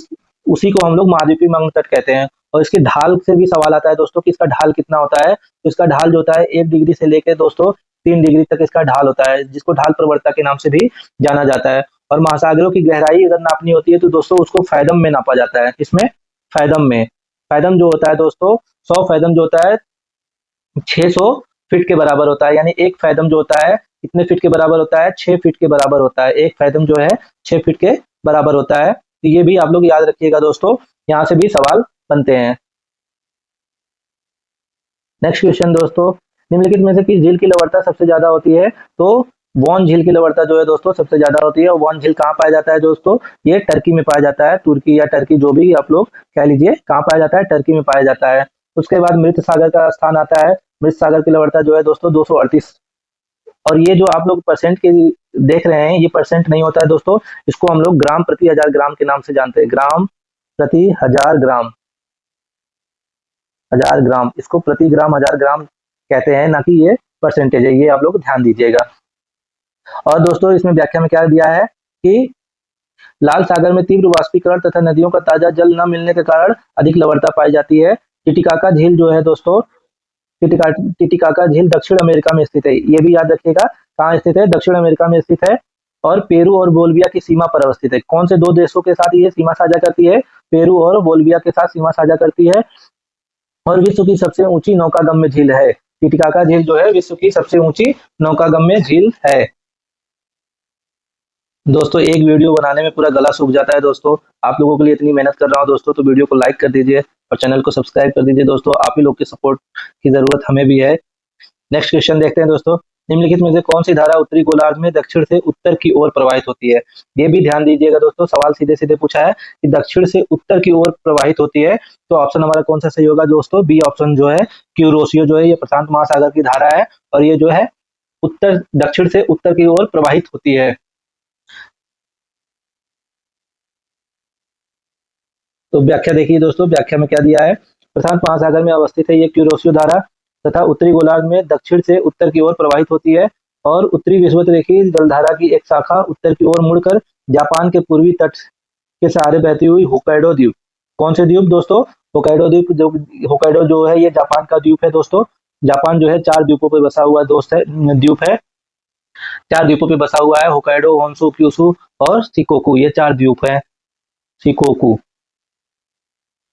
उसी को हम लोग महाद्वीपीय मग्न तट कहते हैं। और इसके ढाल से भी सवाल आता है दोस्तों कि इसका ढाल कितना होता है? तो इसका ढाल जो होता है 1 डिग्री से लेकर दोस्तों 3 डिग्री तक इसका ढाल होता है, जिसको ढाल प्रवणता के नाम से भी जाना जाता है। और महासागरों की गहराई अगर नापनी होती है तो दोस्तों उसको फैदम में नापा जाता है। इसमें फैदम में, फैदम जो होता है दोस्तों, 100 फैदम जो होता है 600 फीट के बराबर होता है। यानी एक फैदम जो होता है कितने फीट के बराबर होता है? 6 फीट के बराबर होता है। एक फैदम जो है 6 फीट के बराबर होता है। तो ये भी आप लोग याद रखिएगा दोस्तों, यहाँ से भी सवाल बनते हैं। नेक्स्ट क्वेश्चन दोस्तों, निम्नलिखित में से किस झील की लवणता सबसे ज्यादा होती है? तो वॉन झील की लवणता जो है दोस्तों सबसे ज्यादा होती है। वॉन झील कहाँ पाया जाता है दोस्तों? ये टर्की में पाया जाता है। तुर्की या टर्की जो भी आप लोग कह लीजिए, कहाँ पाया जाता है? टर्की में पाया जाता है। उसके बाद मृत सागर का स्थान आता है। मृत सागर की लवणता जो है दोस्तों 238। और ये जो आप लोग परसेंट के देख रहे हैं, ये परसेंट नहीं होता है दोस्तों, इसको हम लोग ग्राम प्रति हजार ग्राम के नाम से जानते हैं। ग्राम प्रति हजार ग्राम, हजार ग्राम, इसको प्रति ग्राम हजार ग्राम कहते हैं, ना कि ये परसेंटेज है। ये आप लोग ध्यान दीजिएगा। और दोस्तों इसमें व्याख्या में क्या दिया है कि लाल सागर में तीव्र वाष्पीकरण तथा नदियों का ताजा जल न मिलने के कारण अधिक लवणता पाई जाती है। टिटिकाका झील जो है दोस्तों, टिटिकाका झील दक्षिण अमेरिका में स्थित है। ये भी याद रखिएगा, कहाँ स्थित है? दक्षिण अमेरिका में स्थित है। और पेरू और बोल्विया की सीमा पर अवस्थित है। कौन से दो देशों के साथ ये सीमा साझा करती है? पेरू और बोल्विया के साथ सीमा साझा करती है। और विश्व की सबसे ऊंची नौकागम्य झील है। टिटिकाका झील जो है विश्व की सबसे ऊंची नौकागम्य झील है। दोस्तों एक वीडियो बनाने में पूरा गला सूख जाता है दोस्तों, आप लोगों के लिए इतनी मेहनत कर रहा हूँ दोस्तों, तो वीडियो को लाइक कर दीजिए और चैनल को सब्सक्राइब कर दीजिए दोस्तों। आप ही लोग के सपोर्ट की जरूरत हमें भी है। नेक्स्ट क्वेश्चन देखते हैं दोस्तों, निम्नलिखित में से कौन सी धारा उत्तरी गोलार्ध में दक्षिण से उत्तर की ओर प्रवाहित होती है? ये भी ध्यान दीजिएगा दोस्तों, सवाल सीधे सीधे पूछा है कि दक्षिण से उत्तर की ओर प्रवाहित होती है। तो ऑप्शन हमारा कौन सा सही होगा दोस्तों? बी ऑप्शन जो है क्यूरोसियो जो है, ये प्रशांत महासागर की धारा है और ये जो है उत्तर, दक्षिण से उत्तर की ओर प्रवाहित होती है। तो व्याख्या देखिए दोस्तों, व्याख्या में क्या दिया है? प्रशांत महासागर में अवस्थित है ये क्यूरोसियो धारा तथा उत्तरी गोलार्ध में दक्षिण से उत्तर की ओर प्रवाहित होती है। और उत्तरी विषुवतरेखीय जलधारा की एक शाखा उत्तर की ओर मुड़कर जापान के पूर्वी तट के सहारे बहती हुई होक्काइडो द्वीप, कौन से द्वीप दोस्तों? होक्काइडो द्वीप। जो होक्काइडो जो है ये जापान का द्वीप है दोस्तों। जापान जो है 4 द्वीपों पर बसा हुआ दोस्त है, द्वीप है। 4 द्वीपों पे बसा हुआ है, होक्काइडो, होन्शु, क्यूशु और शिकोकू, ये 4 द्वीप है। शिकोकू,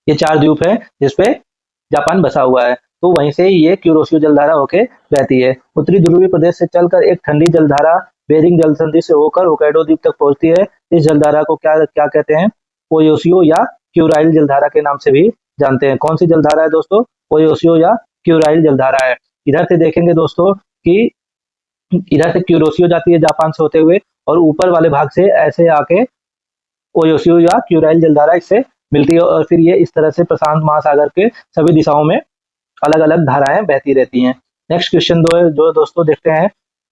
ये 4 द्वीप है जिसपे जापान बसा हुआ है। तो वहीं से ये क्यूरोसियो जलधारा होके बहती है। उत्तरी ध्रुवीय प्रदेश से चलकर एक ठंडी जलधारा बेरिंग जल संधि से होकर होक्काइडो द्वीप तक पहुंचती है। इस जलधारा को क्या क्या कहते हैं? ओयोसियो या क्यूराइल जलधारा के नाम से भी जानते हैं। कौन सी जलधारा है दोस्तों? ओयोसियो या क्यूराइल जलधारा है। इधर से देखेंगे दोस्तों कि इधर से क्यूरोसियो जाती है जापान से होते हुए, और ऊपर वाले भाग से ऐसे आके ओयोसियो या क्यूराइल जलधारा इससे मिलती है। और फिर ये इस तरह से प्रशांत महासागर के सभी दिशाओं में अलग अलग धाराएं बहती रहती हैं। नेक्स्ट क्वेश्चन जो दोस्तों देखते हैं,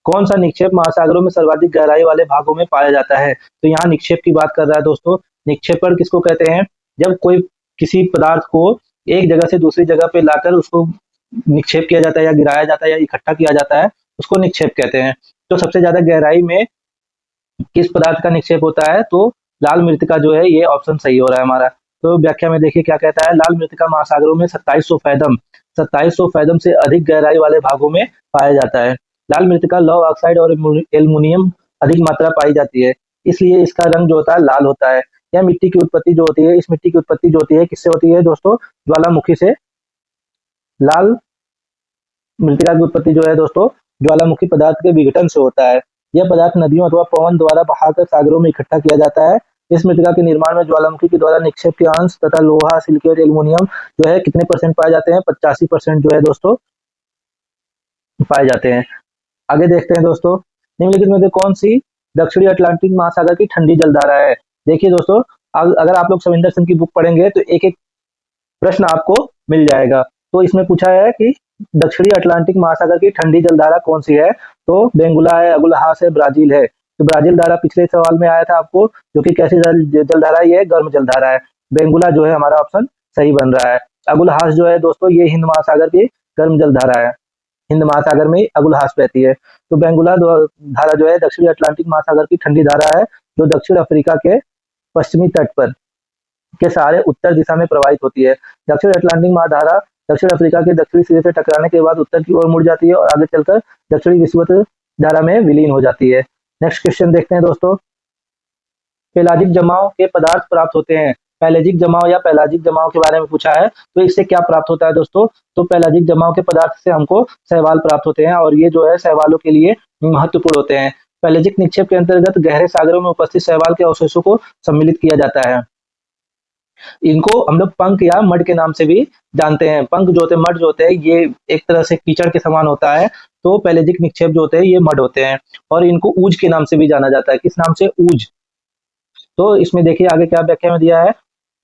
कौन सा निक्षेप महासागरों में सर्वाधिक गहराई वाले भागों में पाया जाता है? तो यहाँ निक्षेप की बात कर रहा है दोस्तों। निक्षेपण किसको कहते हैं? जब कोई किसी पदार्थ को एक जगह से दूसरी जगह पे लाकर उसको निक्षेप किया जाता है या गिराया जाता है या इकट्ठा किया जाता है, उसको निक्षेप कहते हैं। तो सबसे ज्यादा गहराई में किस पदार्थ का निक्षेप होता है? तो लाल मृतिका जो है, ये ऑप्शन सही हो रहा है हमारा। तो व्याख्या में देखिए क्या कहता है, लाल मृतिका महासागरों में 2700 फैदम से अधिक गहराई वाले भागों में पाया जाता है। लाल मृतिका लौह ऑक्साइड और एल्युमिनियम अधिक मात्रा पाई जाती है, इसलिए इसका रंग जो होता है लाल होता है। यह मिट्टी की उत्पत्ति जो होती है, इस मिट्टी की उत्पत्ति जो होती है किससे होती है दोस्तों? ज्वालामुखी से। लाल मृतिका की उत्पत्ति जो है दोस्तों ज्वालामुखी पदार्थ के विघटन से होता है। यह पदार्थ नदियों अथवा पवन द्वारा बहाकर सागरों में इकट्ठा किया जाता है। इस मृतिका के निर्माण में ज्वालामुखी के द्वारा निक्षेप के अंश तथा लोहा, सिलिकेट, एल्युमिनियम जो है कितने परसेंट पाए जाते हैं? 85% जो है दोस्तों पाए जाते हैं। आगे देखते हैं दोस्तों, निम्नलिखित में से कौन सी दक्षिणी अटलांटिक महासागर की ठंडी जलधारा है? देखिए दोस्तों, अगर आप लोग सविंदर सिंह की बुक पढ़ेंगे तो एक एक प्रश्न आपको मिल जाएगा। तो इसमें पूछा है कि दक्षिणी अटलांटिक महासागर की ठंडी जलधारा कौन सी है? तो बेंगुला है, अगुलहास है, ब्राजील है। तो ब्राजील धारा पिछले सवाल में आया था आपको, जो कि कैसी जलधारा है? ये गर्म जलधारा है। बेंगुला जो है हमारा ऑप्शन सही बन रहा है। अगुलहास जो है दोस्तों, ये हिंद महासागर की गर्म जलधारा है। हिंद महासागर में अगुलहास बहती है। तो बेंगुला धारा जो है दक्षिणी अटलांटिक महासागर की ठंडी धारा है, जो दक्षिण अफ्रीका के पश्चिमी तट पर के सहारे उत्तर दिशा में प्रवाहित होती है। दक्षिण अटलांटिक महाधारा दक्षिण अफ्रीका के दक्षिणी सिरे से टकराने के बाद उत्तर की ओर मुड़ जाती है और आगे चलकर दक्षिणी विषुवत धारा में विलीन हो जाती है। नेक्स्ट क्वेश्चन देखते हैं दोस्तों, पेलाजिक जमाव के पदार्थ प्राप्त होते हैं। पैलेजिक जमाव या पेलाजिक जमाव के बारे में पूछा है, तो इससे क्या प्राप्त होता है दोस्तों? तो पेलाजिक जमाव के पदार्थ से हमको शैवाल प्राप्त होते हैं और ये जो है शैवालों के लिए महत्वपूर्ण होते हैं। पेलाजिक निक्षेप के अंतर्गत गहरे सागरों में उपस्थित शैवाल के अवशेषों को सम्मिलित किया जाता है। इनको हम लोग पंख या मड के नाम से भी जानते हैं। पंख जो होते हैं, मड जो होते हैं, ये एक तरह से कीचड़ के समान होता है, तो पेलेजिक निक्षेप जो होते हैं ये मड होते हैं और इनको ऊज के नाम से भी जाना जाता है। किस नाम से? ऊज। तो इसमें देखिए आगे क्या व्याख्या में दिया है,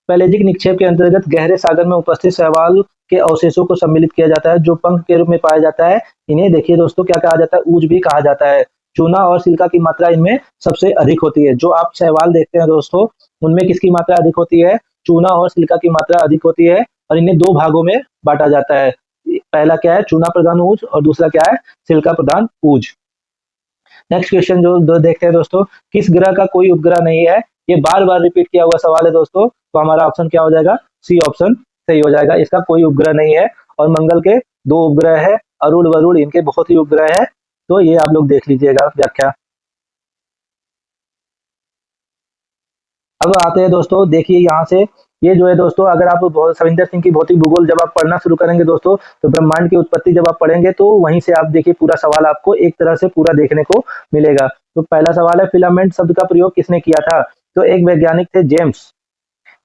पेलेजिक निक्षेप के अंतर्गत गहरे सागर में उपस्थित शैवाल के अवशेषों को सम्मिलित किया जाता है जो पंख के रूप में पाया जाता है। इन्हें देखिए दोस्तों क्या कहा जाता है? ऊज भी कहा जाता है। चूना और सिल्का की मात्रा इनमें सबसे अधिक होती है। जो आप शैवाल देखते हैं दोस्तों, उनमें किसकी मात्रा अधिक होती है? चूना और सिल्का की मात्रा अधिक होती है और इन्हें दो भागों में बांटा जाता है। पहला क्या है? चूना प्रधान ऊज और दूसरा क्या है? सिल्का प्रधान ऊज। नेक्स्ट क्वेश्चन जो देखते हैं दोस्तों, किस ग्रह का कोई उपग्रह नहीं है? ये बार बार रिपीट किया हुआ सवाल है दोस्तों, तो हमारा ऑप्शन क्या हो जाएगा? सी ऑप्शन सही हो जाएगा। इसका कोई उपग्रह नहीं है और मंगल के दो उपग्रह है, अरुण वरुण, इनके बहुत ही उपग्रह है, तो ये आप लोग देख लीजिएगा व्याख्या। अब आते हैं दोस्तों, देखिए यहाँ से ये जो है दोस्तों, अगर आप सविंदर सिंह की भौतिक भूगोल जब आप पढ़ना शुरू करेंगे दोस्तों, तो ब्रह्मांड की उत्पत्ति जब आप पढ़ेंगे तो वहीं से आप देखिए पूरा सवाल आपको एक तरह से पूरा देखने को मिलेगा। तो पहला सवाल है, फिलामेंट शब्द का प्रयोग किसने किया था? तो एक वैज्ञानिक थे जेम्स,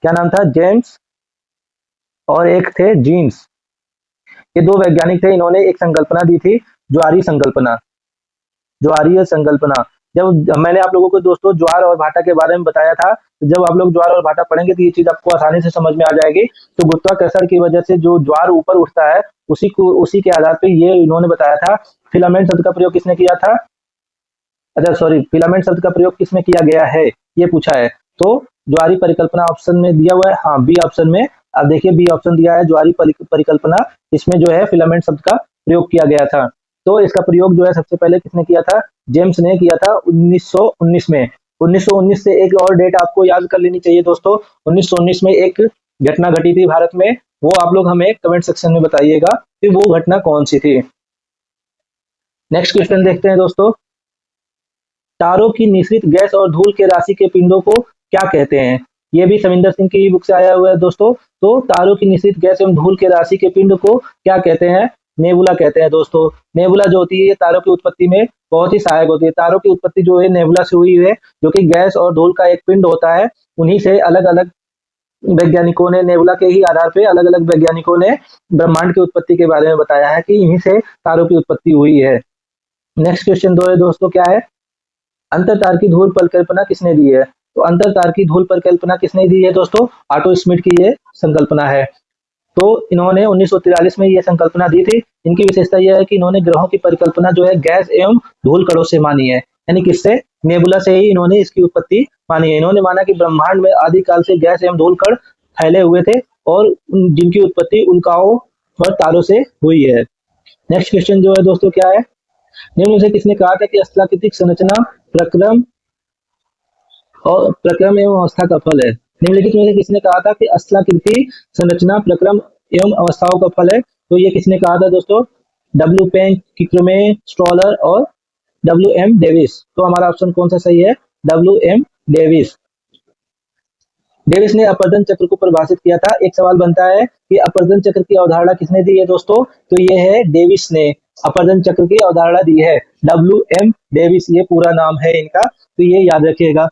क्या नाम था? जेम्स, और एक थे जीन्स। ये दो वैज्ञानिक थे, इन्होंने एक संकल्पना दी थी, ज्वारीय संकल्पना। ज्वारीय संकल्पना, जब मैंने आप लोगों को दोस्तों ज्वार और भाटा के बारे में बताया था, तो जब आप लोग ज्वार और भाटा पढ़ेंगे तो ये चीज आपको आसानी से समझ में आ जाएगी। तो गुरुत्वाकर्षण की वजह से जो ज्वार ऊपर उठता है, उसी के आधार पे ये इन्होंने बताया था। फिलामेंट शब्द का प्रयोग किसने किया था? अच्छा सॉरी, फिलामेंट शब्द का प्रयोग किसमें किया गया है ये पूछा है। तो ज्वारीय परिकल्पना ऑप्शन में दिया हुआ है, हाँ बी ऑप्शन में। अब देखिए बी ऑप्शन दिया है, ज्वारीय परिकल्पना, इसमें जो है फिलामेंट शब्द का प्रयोग किया गया था। तो इसका प्रयोग जो है सबसे पहले किसने किया था? जेम्स ने किया था 1919 में। 1919 से एक और डेट आपको याद कर लेनी चाहिए दोस्तों, 1919 में एक घटना घटी थी भारत में, वो आप लोग हमें कमेंट सेक्शन में बताइएगा कि वो घटना कौन सी थी। नेक्स्ट क्वेश्चन देखते हैं दोस्तों, तारों की निश्चित गैस और धूल के राशि के पिंडों को क्या कहते हैं? ये भी सविंदर सिंह की बुक से आया हुआ है दोस्तों। तो तारों की निश्चित गैस एवं धूल के राशि के पिंड को क्या कहते हैं? नेबुला कहते हैं दोस्तों। नेबुला जो होती है ये तारों की उत्पत्ति में बहुत ही सहायक होती है। तारों की उत्पत्ति जो है नेबुला से हुई है, जो कि गैस और धूल का एक पिंड होता है। उन्हीं से अलग अलग वैज्ञानिकों ने, नेबुला के ही आधार पे अलग अलग वैज्ञानिकों ने ब्रह्मांड की उत्पत्ति के बारे में बताया है कि इन्हीं से तारों की उत्पत्ति हुई है। नेक्स्ट क्वेश्चन दो है दोस्तों, क्या है? अंतरतार की धूल परिकल्पना किसने दी है? तो अंतरतार की धूल परिकल्पना किसने दी है दोस्तों? ऑटो स्मिथ की ये संकल्पना है। तो इन्होंने 1943 में ये संकल्पना दी थी। इनकी विशेषता यह है कि इन्होंने ग्रहों की परिकल्पना जो है गैस एवं धूल कणों से मानी है, यानी किससे? नेबुला से ही इन्होंने इसकी उत्पत्ति मानी है। इन्होंने माना कि ब्रह्मांड में आदिकाल से गैस एवं धूल कण फैले हुए थे और जिनकी उत्पत्ति उल्काओं और तारों से हुई है। नेक्स्ट क्वेश्चन जो है दोस्तों, क्या है? निम्न से किसने कहा था कि स्थलाकृतिक संरचना प्रक्रम एवं अवस्था का फल है? निम्नलिखित में से किसने कहा था कि स्थलाकृति संरचना प्रक्रम एवं अवस्थाओं का फल है? तो ये किसने कहा था दोस्तों? डब्ल्यू पेन, किक्रमे, स्ट्रॉलर और डब्ल्यू एम डेविस। तो हमारा ऑप्शन कौन सा सही है? W M Davis. डेविस ने अपवर्तन चक्र को परिभाषित किया था। एक सवाल बनता है कि अपवर्तन चक्र की अवधारणा किसने दी है दोस्तों? तो ये है डेविस ने अपवर्तन चक्र की अवधारणा दी है। डब्ल्यू एम डेविस ये पूरा नाम है इनका, तो ये याद रखिएगा।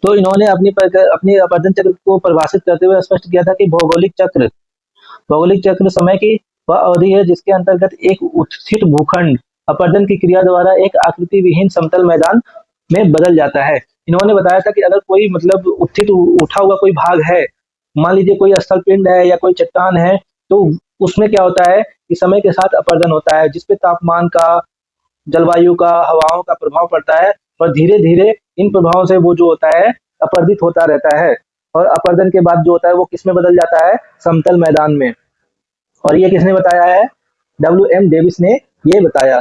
तो इन्होंने अपनी अपवर्तन चक्र को परिभाषित करते हुए स्पष्ट किया था कि भौगोलिक चक्र समय की वह अवधि है जिसके अंतर्गत एक उत्थित भूखंड अपवर्तन की क्रिया द्वारा एक आकृति विहीन समतल मैदान में बदल जाता है। इन्होंने बताया था कि अगर कोई मतलब उत्थित उठा हुआ कोई भाग है, मान लीजिए कोई स्थल पिंड है या कोई चट्टान है, तो उसमें क्या होता है कि समय के साथ अपवर्तन होता है, जिसपे तापमान का, जलवायु का, हवाओं का प्रभाव पड़ता है और धीरे धीरे इन प्रभावों से वो जो होता है अपवर्तित होता रहता है और अपवर्तन के बाद जो होता है वो किस में बदल जाता है? समतल मैदान में। और ये किसने बताया है? डब्ल्यू एम डेविस ने ये बताया।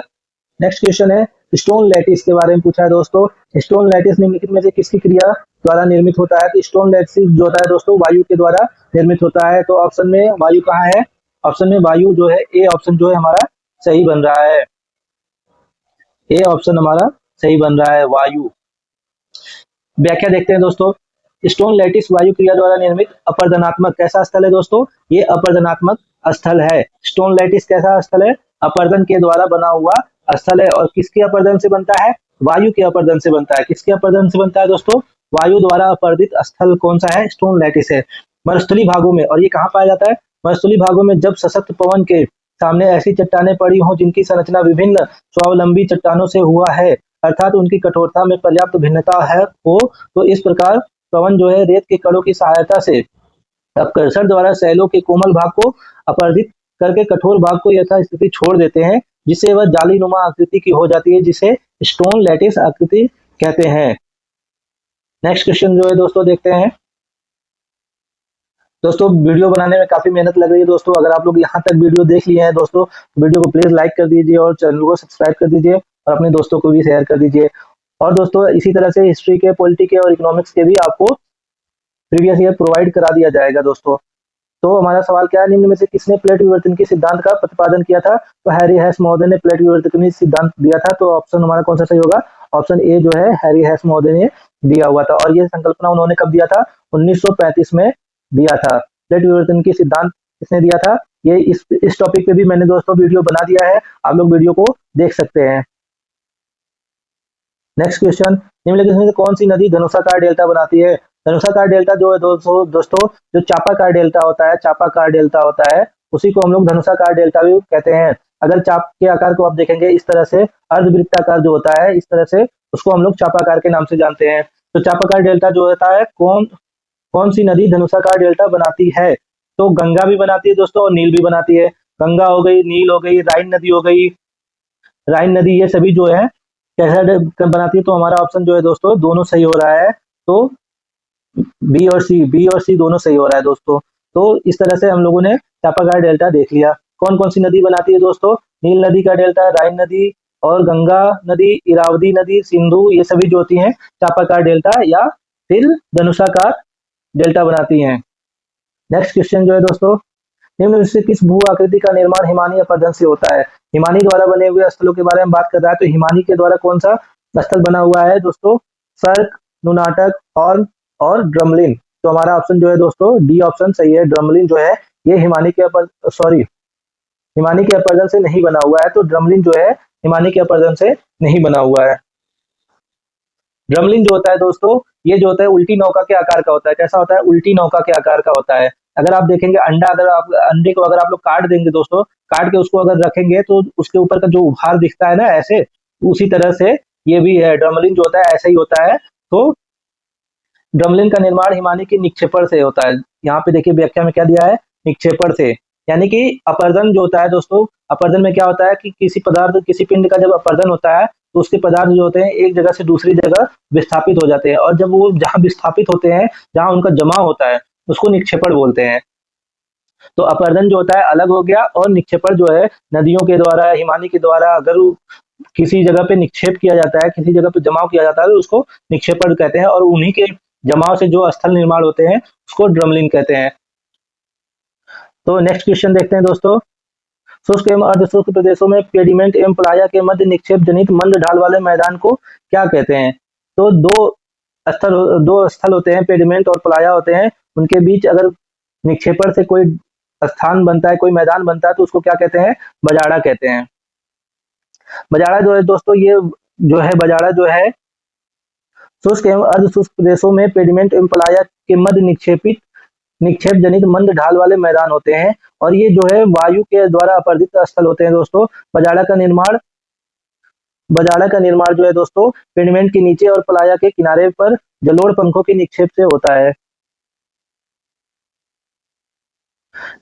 नेक्स्ट क्वेश्चन है, स्टोन लैटिस के बारे में पूछा है दोस्तों। स्टोन लैटिस निम्नलिखित में से किसकी क्रिया द्वारा निर्मित होता है? तो स्टोन लैटिस जो होता है दोस्तों वायु के द्वारा निर्मित होता है। तो ऑप्शन में वायु कहाँ है? ऑप्शन में वायु जो है ए ऑप्शन जो है हमारा सही बन रहा है? ए ऑप्शन हमारा सही बन रहा है, वायु। व्याख्या देखते हैं दोस्तों। स्टोन लैटिस वायु क्रिया द्वारा निर्मित अपर्दनात्मक कैसा स्थल है दोस्तों? ये अपर्दनात्मक स्थल है। स्टोन लैटिस कैसा स्थल है? अपर्दन के द्वारा बना हुआ स्थल है। और किसके अपर्दन से बनता है? वायु के अपर्दन से बनता है। किसके अपर्दन से बनता है दोस्तों? वायु द्वारा अपर्दित स्थल कौन सा है? स्टोन लैटिस है। मरुस्थली भागों में, और ये कहाँ पाया जाता है? मरुस्थली भागों में जब सशक्त पवन के सामने ऐसी चट्टानें पड़ी हों जिनकी संरचना विभिन्न स्वावलंबी चट्टानों से हुआ है, अर्थात उनकी कठोरता में पर्याप्त भिन्नता है हो, तो इस प्रकार पवन जो है रेत के कणों की सहायता से अपकर्षण द्वारा शैलों के कोमल भाग को अपरदित करके कठोर भाग को यथास्थिति छोड़ देते हैं, जिससे वह जालीनुमा आकृति की हो जाती है, जिसे स्टोन लैटिस आकृति कहते हैं। नेक्स्ट क्वेश्चन जो है दोस्तों देखते हैं। दोस्तों वीडियो बनाने में काफी मेहनत लग रही है दोस्तों। अगर आप लोग यहाँ तक वीडियो देख लिए हैं दोस्तों, वीडियो को प्लीज लाइक कर दीजिए और चैनल को सब्सक्राइब कर दीजिए और अपने दोस्तों को भी शेयर कर दीजिए। और दोस्तों इसी तरह से हिस्ट्री के, पॉलिटी के और इकोनॉमिक्स के भी आपको प्रीवियस ईयर प्रोवाइड करा दिया जाएगा दोस्तों। तो हमारा सवाल क्या है? निम्न में से किसने प्लेट विवर्तन के सिद्धांत का प्रतिपादन किया था? तो हैरी हेस महोदय ने प्लेट विवर्तन का सिद्धांत दिया था। तो ऑप्शन हमारा कौन सा सही होगा? ऑप्शन ए जो है हैरी हेस महोदय ने दिया हुआ था। और ये संकल्पना उन्होंने कब दिया था? 1935 में दिया था। प्लेट विवर्तन की सिद्धांत किसने दिया था? ये इस टॉपिक पे भी मैंने दोस्तों वीडियो बना दिया है, आप लोग वीडियो को देख सकते हैं। नेक्स्ट क्वेश्चन, निम्नलिखित में से कौन सी नदी धनुषाकार डेल्टा बनाती है? धनुषाकार डेल्टा जो है दोस्तों जो चापाकार डेल्टा होता है, चापाकार डेल्टा होता है, उसी को हम लोग धनुषाकार डेल्टा भी कहते हैं। अगर चाप के आकार को आप देखेंगे इस तरह से, अर्धवृत्ताकार जो होता है इस तरह से, उसको हम लोग चापाकार के नाम से जानते हैं। तो चापाकार डेल्टा जो होता है, कौन सी नदी धनुषाकार डेल्टा बनाती है? तो गंगा भी बनाती है दोस्तों और नील भी बनाती है। गंगा हो गई, नील हो गई, राइन नदी हो गई, राइन नदी, ये सभी जो है कैसा बनाती है? तो हमारा ऑप्शन जो है दोस्तों दोनों सही हो रहा है। तो बी और सी दोनों सही हो रहा है दोस्तों। तो इस तरह से हम लोगों ने चापाकार डेल्टा देख लिया। कौन कौन सी नदी बनाती है दोस्तों? नील नदी का डेल्टा, राइन नदी और गंगा नदी, इरावदी नदी, सिंधु, ये सभी जो होती हैं चापाकार डेल्टा या फिर धनुषाकार डेल्टा बनाती हैं। नेक्स्ट क्वेश्चन जो है दोस्तों, निम्न में से किस भू आकृति का निर्माण हिमानी अपर्दन से होता है? हिमानी द्वारा बने हुए स्थलों के बारे में बात कर रहा है। तो हिमानी के द्वारा कौन सा स्थल बना हुआ है दोस्तों? सर्क, नुनाटक, हॉर्न और ड्रमलिन। तो हमारा ऑप्शन जो है दोस्तों डी ऑप्शन सही है। ड्रमलिन जो है ये हिमानी के अपर्दन से नहीं बना हुआ है। तो ड्रमलिन जो है हिमानी के अपर्दन से नहीं बना हुआ है। ड्रमलिन जो होता है दोस्तों, ये जो होता है उल्टी नौका के आकार का होता है। कैसा होता है? उल्टी नौका के आकार का होता है। अगर आप देखेंगे अंडे को अगर आप लोग काट देंगे दोस्तों, काट के उसको अगर रखेंगे तो उसके ऊपर का जो उभार दिखता है ना ऐसे, उसी तरह से ये भी है। ड्रमलिन जो होता है ऐसा ही होता है। तो ड्रमलिन का निर्माण हिमानी के निक्षेपण से होता है। यहाँ पे देखिए व्याख्या में क्या दिया है? निक्षेपण से, यानी कि अपर्दन जो होता है दोस्तों, अपर्दन में क्या होता है कि किसी पदार्थ, किसी पिंड का जब अपर्दन होता है तो उसके पदार्थ जो होते हैं एक जगह से दूसरी जगह विस्थापित हो जाते हैं, और जब वो जहाँ विस्थापित होते हैं, जहाँ उनका जमाव होता है, उसको निक्षेपण बोलते हैं। तो अपर्दन जो होता है अलग हो गया, और निक्षेपण जो है नदियों के द्वारा, हिमानी के द्वारा अगर किसी जगह पे निक्षेप किया जाता है, किसी जगह पे जमाव किया जाता है, तो उसको निक्षेपण कहते हैं। और उन्हीं के जमाव से जो स्थल निर्माण होते हैं उसको ड्रमलिन कहते हैं। तो नेक्स्ट क्वेश्चन देखते हैं दोस्तों, शुष्क एवं अर्धशुष्क प्रदेशों में पेडिमेंट एवं प्लाया के मध्य निक्षेप जनित मंद ढाल वाले मैदान को क्या कहते हैं? तो दो स्थल होते हैं, पेडिमेंट और प्लाया होते हैं, उनके बीच अगर निक्षेपण से कोई स्थान बनता है, कोई मैदान बनता है, तो उसको क्या कहते हैं? बजाड़ा कहते हैं। बजाड़ा जो है दोस्तों, ये जो है बजाड़ा जो है शुष्क एवं अर्धशुष्क प्रदेशों में पेडिमेंट एवं प्लाया के मध्य निक्षेप जनित मंद ढाल वाले मैदान होते हैं, और ये जो है वायु के द्वारा अपर्दित स्थल होते हैं दोस्तों। बजाड़ा का निर्माण जो है दोस्तों पेडिमेंट के नीचे और प्लाया के किनारे पर जलोढ़ पंखों के निक्षेप से होता है।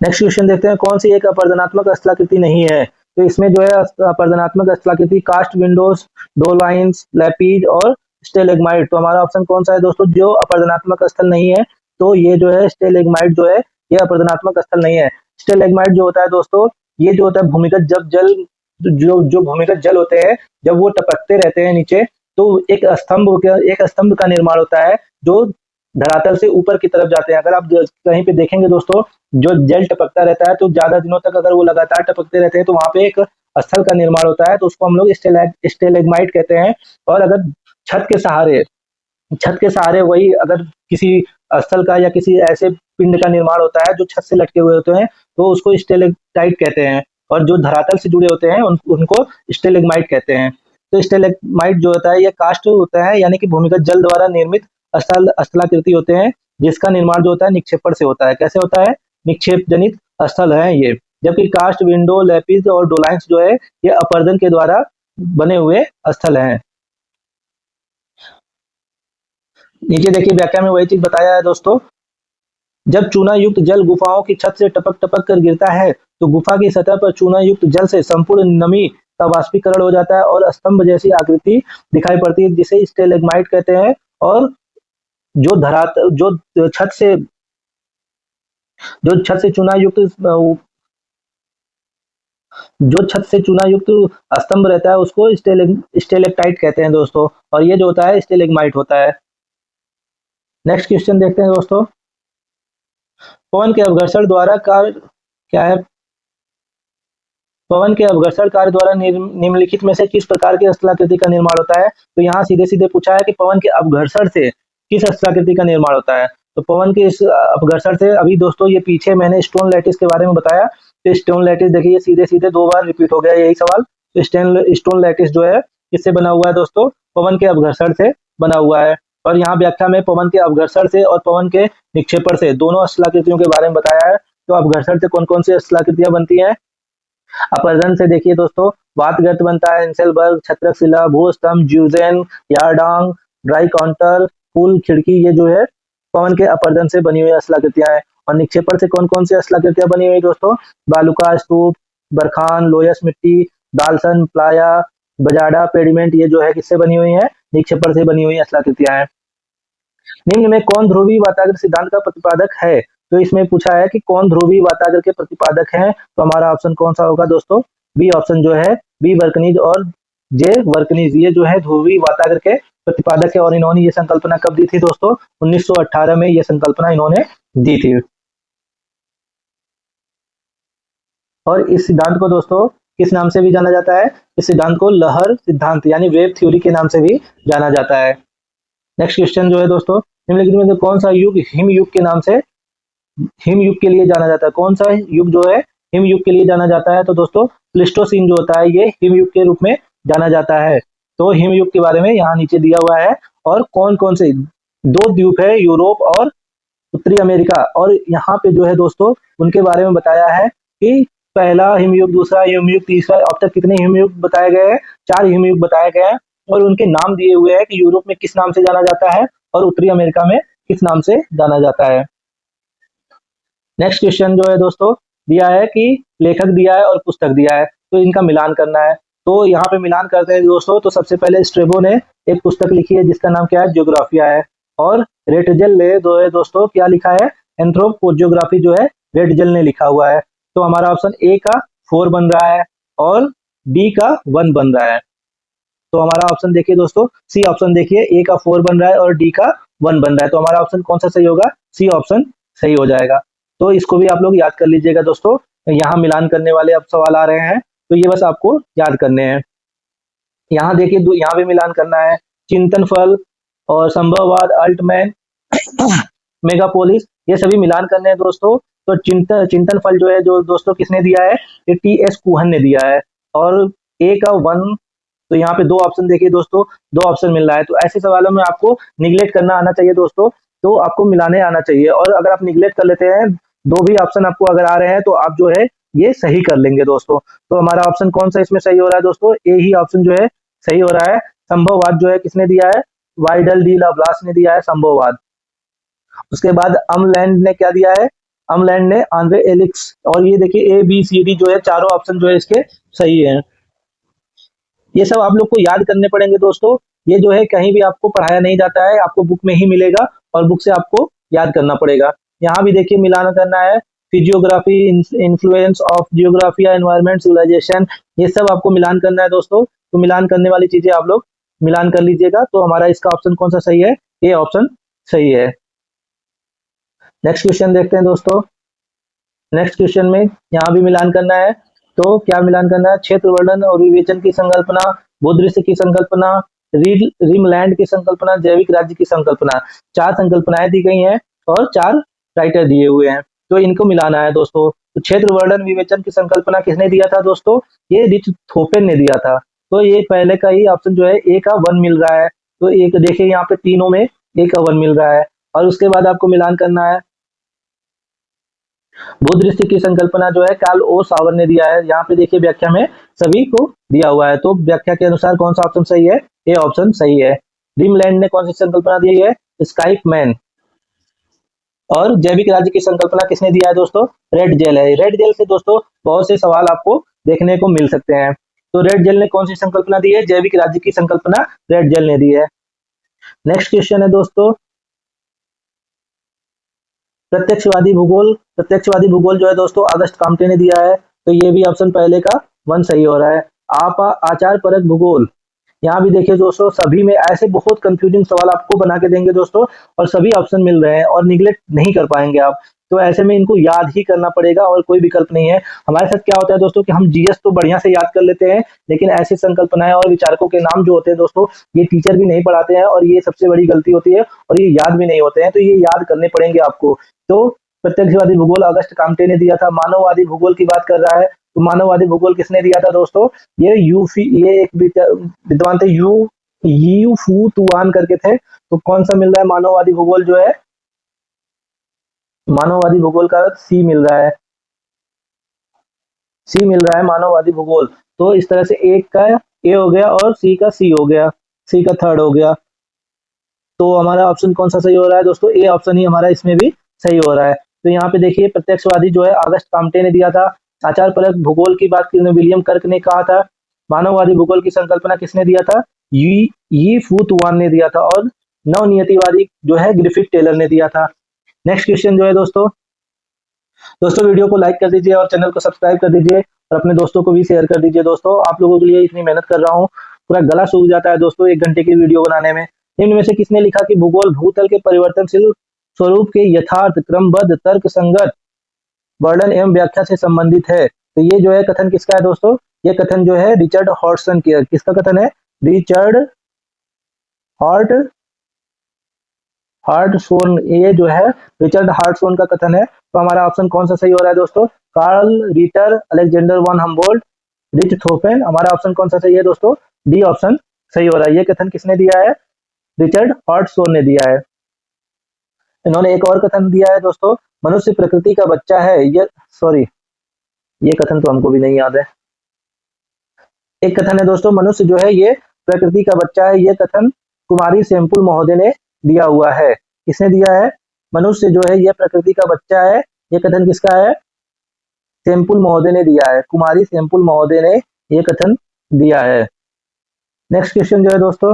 नेक्स्ट क्वेश्चन देखते हैं, कौन सी एक अपर्दनात्मक स्थलाकृति नहीं है? तो इसमें जो है अपर्दनात्मक स्थलाकृति कास्ट विंडोज, डोलाइन्स, लैपीज और स्टेलेग्माइट। तो हमारा ऑप्शन कौन सा है दोस्तों जो अपर्दनात्मक स्थल नहीं है? तो ये जो है स्टेलेग्माइट जो है ये अपर्दनात्मक स्थल नहीं है। स्टेलेग्माइट जो होता है दोस्तों, ये जो होता है भूमिगत, जब जल जो भूमिगत जल होते हैं जब वो टपकते रहते हैं नीचे, तो एक स्तंभ का निर्माण होता है जो धरातल से ऊपर की तरफ जाते हैं। अगर आप कहीं पे देखेंगे दोस्तों, जो जल टपकता रहता है तो ज्यादा दिनों तक अगर वो लगातार टपकते रहते हैं तो वहां पे एक स्थल का निर्माण होता है तो उसको हम लोग स्टेलेग्माइट कहते हैं। और अगर छत के सहारे छत के सहारे वही अगर किसी स्थल का या किसी ऐसे पिंड का निर्माण होता है जो छत से लटके हुए होते हैं तो उसको स्टेलेक्टाइट कहते हैं। और जो धरातल से जुड़े होते हैं उनको स्टेलेग्माइट कहते हैं। तो स्टेलेग्माइट जो होता है ये कास्ट होता है, यानी कि भूमिगत जल द्वारा निर्मित स्थलाकृति होते हैं, जिसका निर्माण जो होता है निक्षेपण से होता है। कैसे होता है? निक्षेप जनित स्थल है ये। जबकि कास्ट, विंडो, लैपिस और डोलाइन्स जो है ये अपर्दन के द्वारा बने हुए स्थल हैं। नीचे देखिए व्याख्या में वही चीज बताया है दोस्तों। जब चूना युक्त जल गुफाओं की छत से टपक टपक कर गिरता है तो गुफा की सतह पर चूना युक्त जल से संपूर्ण नमी का वाष्पीकरण हो जाता है और स्तंभ जैसी आकृति दिखाई पड़ती है, जिसे स्टेलेग्माइट कहते हैं। और जो धरातल जो छत से चूना युक्त जो छत से चूना युक्त स्तंभ रहता है उसको स्टेलेक्टाइट कहते हैं दोस्तों। और ये जो होता है स्टेलेग्माइट होता है। नेक्स्ट क्वेश्चन देखते हैं दोस्तों। पवन के अपघर्षण द्वारा कार्य क्या है? पवन के अपघर्षण कार्य द्वारा निम्नलिखित में से किस प्रकार की स्थलाकृति का निर्माण होता है? तो यहाँ सीधे सीधे पूछा है कि पवन के अपघर्षण से किस स्थलाकृति का निर्माण होता है। तो पवन के इस अपघर्षण से, अभी दोस्तों ये पीछे मैंने स्टोन लैटिस के बारे में बताया, तो स्टोन लैटिस देखिए सीधे सीधे 2 बार रिपीट हो गया यही सवाल। तो स्टोन लैटिस जो है किससे बना हुआ है दोस्तों? पवन के अपघर्षण से बना हुआ है। और यहाँ व्याख्या में पवन के अपघर्षण से और पवन के निक्षेपण से दोनों स्थलाकृतियों के बारे में बताया है। तो अपघर्षण से कौन कौन सी स्थलाकृतियां बनती हैं? अपरदन से देखिए दोस्तों वातगर्त बनता है, इंसेलबर्ग, छत्रक शिला, भूस्तंभ, ज्यूजेन, यारडांग, ड्राई काउंटर, पुल, खिड़की, ये जो है पवन के अपरदन से बनी हुई स्थलाकृतियां हैं। और निक्षेपण से कौन कौन सी स्थलाकृतियां बनी हुई दोस्तों? बालुका स्तूप, बरखान, लोयस मिट्टी, दालसन, प्लाया, बजाडा, पेडिमेंट, ये जो है किससे बनी हुई है? निक्षेपण से बनी हुई स्थलाकृतियां हैं। निम्न में कौन ध्रुवीय वाताग्र सिद्धांत का प्रतिपादक है? तो इसमें पूछा है कि कौन ध्रुवीय वाताग्र के प्रतिपादक हैं। तो हमारा ऑप्शन कौन सा होगा दोस्तों? बी ऑप्शन जो है, बी वर्कनीज और जे वर्कनीज, ये जो है ध्रुवीय वाताग्र के प्रतिपादक है। और इन्होंने ये संकल्पना कब दी थी दोस्तों? 1918 में ये संकल्पना इन्होंने दी थी। और इस सिद्धांत को दोस्तों किस नाम से भी जाना जाता है? इस सिद्धांत को लहर सिद्धांत यानी वेव थ्योरी के नाम से भी जाना जाता है। नेक्स्ट क्वेश्चन जो है दोस्तों, निम्नलिखित में से कौन सा युग हिम युग के नाम से, हिम युग के लिए जाना जाता है? कौन सा युग जो है हिम युग के लिए जाना जाता है? तो दोस्तों प्लिस्टोसीन जो होता है ये हिम युग के रूप में जाना जाता है। तो हिम युग के बारे में यहाँ नीचे दिया हुआ है। और कौन कौन से 2 द्वीप है, यूरोप और उत्तरी अमेरिका, और यहाँ पे जो है दोस्तों उनके बारे में बताया है कि पहला हिमयुग, दूसरा हिमयुग, तीसरा, अब तक कितने हिमयुग बताए गए हैं? 4 हिमयुग बताए गए हैं। और उनके नाम दिए हुए हैं कि यूरोप में किस नाम से जाना जाता है और उत्तरी अमेरिका में किस नाम से जाना जाता है। नेक्स्ट क्वेश्चन जो है दोस्तों दिया है कि लेखक दिया है और पुस्तक दिया है, तो इनका मिलान करना है। तो यहाँ पे मिलान करते हैं दोस्तों। तो सबसे पहले स्ट्रेबो ने एक पुस्तक लिखी है जिसका नाम क्या है? ज्योग्राफिया है। और रेटजल ने जो है दोस्तों क्या लिखा है? एंथ्रोपोजियोग्राफी जो है रेटजल ने लिखा हुआ है। तो हमारा ऑप्शन ए का 4 बन रहा है और डी का 1 बन रहा है। तो हमारा ऑप्शन देखिए दोस्तों, सी ऑप्शन देखिए, ए का 4 बन रहा है और डी का 1 बन रहा है। तो हमारा ऑप्शन कौन सा सही होगा? सी ऑप्शन सही हो जाएगा। तो इसको भी आप लोग याद कर लीजिएगा दोस्तों। यहाँ मिलान करने वाले अब सवाल आ रहे हैं तो ये बस आपको याद करने हैं। यहाँ देखिए यहाँ भी मिलान करना है। चिंतन फल और संभववाद, अल्टमैन, मेगापोलिस, ये सभी मिलान करने हैं दोस्तों। तो चिंतन फल जो है जो दोस्तों किसने दिया है? ये टी.एस. कुहन ने दिया है। और ए का 1, तो यहाँ पे 2 ऑप्शन देखिए दोस्तों, 2 ऑप्शन मिल रहा है। तो ऐसे सवालों में आपको निगलेक्ट करना आना चाहिए दोस्तों। तो आपको मिलाने आना चाहिए। और अगर आप निगलेक्ट कर लेते हैं, 2 भी ऑप्शन आपको अगर आ रहे हैं तो आप जो है ये सही कर लेंगे दोस्तों। तो हमारा ऑप्शन कौन सा इसमें सही हो रहा है दोस्तों? ए ही ऑप्शन जो है सही हो रहा है। संभववाद जो है किसने दिया है? वाइडल डी लाप्लास ने दिया है संभववाद। उसके बाद अमलैंड ने क्या दिया है? अमलैंड ने आंद्रे एलिक्स। और ये देखिए ए बी सी डी जो है चारों ऑप्शन जो है इसके सही है। ये सब आप लोग को याद करने पड़ेंगे दोस्तों। ये जो है कहीं भी आपको पढ़ाया नहीं जाता है, आपको बुक में ही मिलेगा और बुक से आपको याद करना पड़ेगा। यहाँ भी देखिए मिलान करना है। Physiography, influence of geography, environment, civilisation, ये सब आपको मिलान करना है दोस्तों। तो मिलान करने वाली चीजें आप लोग मिलान कर लीजिएगा। तो हमारा इसका ऑप्शन कौन सा सही है? ए ऑप्शन सही है। नेक्स्ट क्वेश्चन देखते हैं दोस्तों। नेक्स्ट क्वेश्चन में यहाँ भी मिलान करना है। तो क्या मिलान करना है? क्षेत्र वर्णन और विवेचन की संकल्पना, भूदृश्य की संकल्पना, रिमलैंड की संकल्पना, जैविक राज्य की संकल्पना। 4 संकल्पनाएं दी गई हैं और 4 राइटर दिए हुए हैं, तो इनको मिलाना है दोस्तों। तो क्षेत्र वर्णन विवेचन की संकल्पना किसने दिया था दोस्तों? ये रिचथोफेन ने दिया था। तो ये पहले का ही ऑप्शन जो है ए का 1 मिल रहा है। तो एक देखिए यहाँ पे तीनों में ए का 1 मिल रहा है। और उसके बाद आपको मिलान करना है। भूदृश्य की संकल्पना जो है कार्ल ओ सावर ने दिया है। यहाँ पे देखिए व्याख्या में सभी को दिया हुआ है, तो व्याख्या के अनुसार कौन सा ऑप्शन सही है? ए ऑप्शन सही है। ड्रीमलैंड ने कौन सी संकल्पना दी है? Skype man. और जैविक राज्य की संकल्पना किसने दिया है दोस्तों? रेड जेल है। रेड जेल से दोस्तों बहुत से सवाल आपको देखने को मिल सकते हैं। तो रेड जेल ने कौन सी संकल्पना दी है? जैविक राज्य की संकल्पना रेड जेल ने दी है। नेक्स्ट क्वेश्चन है दोस्तों, प्रत्यक्षवादी भूगोल। प्रत्यक्षवादी भूगोल जो है दोस्तों अगस्त काम्टे ने दिया है, तो ये भी ऑप्शन पहले का 1 सही हो रहा है। आप आचार परक भूगोल, यहाँ भी देखिए दोस्तों सभी में ऐसे बहुत कंफ्यूजिंग सवाल आपको बना के देंगे दोस्तों, और सभी ऑप्शन मिल रहे हैं और निगलेक्ट नहीं कर पाएंगे आप। तो ऐसे में इनको याद ही करना पड़ेगा और कोई विकल्प नहीं है। हमारे साथ क्या होता है दोस्तों कि हम जीएस तो बढ़िया से याद कर लेते हैं, लेकिन ऐसी संकल्पनाएं और विचारकों के नाम जो होते हैं दोस्तों, ये टीचर भी नहीं पढ़ाते हैं, और ये सबसे बड़ी गलती होती है, और ये याद भी नहीं होते हैं, तो ये याद करने पड़ेंगे आपको। तो प्रत्यक्षवादी भूगोल अगस्त काम्टे ने दिया था। मानववादी भूगोल की बात कर रहा है, तो मानववादी भूगोल किसने दिया था दोस्तों? ये एक विद्वान थे, यू फू तुआन करके थे। तो कौन सा मिल रहा है मानववादी भूगोल जो है? मानववादी भूगोल का सी मिल रहा है। सी मिल रहा है मानववादी भूगोल। तो इस तरह से एक का ए हो गया और सी का सी हो गया, सी का थर्ड हो गया। तो हमारा ऑप्शन कौन सा सही हो रहा है दोस्तों? ए ऑप्शन ही हमारा इसमें भी सही हो रहा है। तो यहाँ पे देखिए प्रत्यक्षवादी जो है अगस्त काम्टे ने दिया था। आचार परक भूगोल की बात विलियम कर्क ने कहा था। मानववादी भूगोल की संकल्पना किसने दिया था? यी फू तुआन ने दिया था। और नवनियतिवादी जो है ग्रिफिथ टेलर ने दिया था। नेक्स्ट क्वेश्चन जो है दोस्तों वीडियो को लाइक कर दीजिए और चैनल को सब्सक्राइब कर दीजिए, और अपने दोस्तों को भी शेयर कर दीजिए। दोस्तों आप लोगों के लिए इतनी मेहनत कर रहा हूँ, पूरा गला सूख जाता है दोस्तों 1 घंटे की वीडियो बनाने में। निम्न में से किसने लिखा कि भूगोल भूतल के परिवर्तनशील स्वरूप के यथार्थ क्रमबद्ध तर्क संगत वर्णन एवं व्याख्या से संबंधित है? तो ये जो है कथन किसका है दोस्तों? ये कथन जो है रिचर्ड हॉटसन की। किसका कथन है? रिचर्ड हार्टशोन। ये जो है रिचर्ड हार्टशोन का कथन है। तो हमारा ऑप्शन कौन सा सही हो रहा है दोस्तों? Carl Ritter, Alexander von Humboldt, Richthofen. हमारा ऑप्शन कौन सा सही है दोस्तों? डी ऑप्शन सही हो रहा है। ये कथन किसने दिया है? रिचर्ड हार्टशोन ने दिया है। इन्होंने एक और कथन दिया है दोस्तों, मनुष्य प्रकृति का बच्चा है। ये कथन तो हमको भी नहीं याद है। एक कथन है दोस्तों, मनुष्य जो है ये प्रकृति का बच्चा है। ये कथन कुमारी सेमपुल महोदय ने दिया हुआ है। किसने दिया है? मनुष्य जो है ये प्रकृति का बच्चा है। ये कथन किसका है? सेमपुल महोदय ने दिया है। कुमारी सेमपुल महोदय ने ये कथन दिया है। नेक्स्ट क्वेश्चन जो है दोस्तों,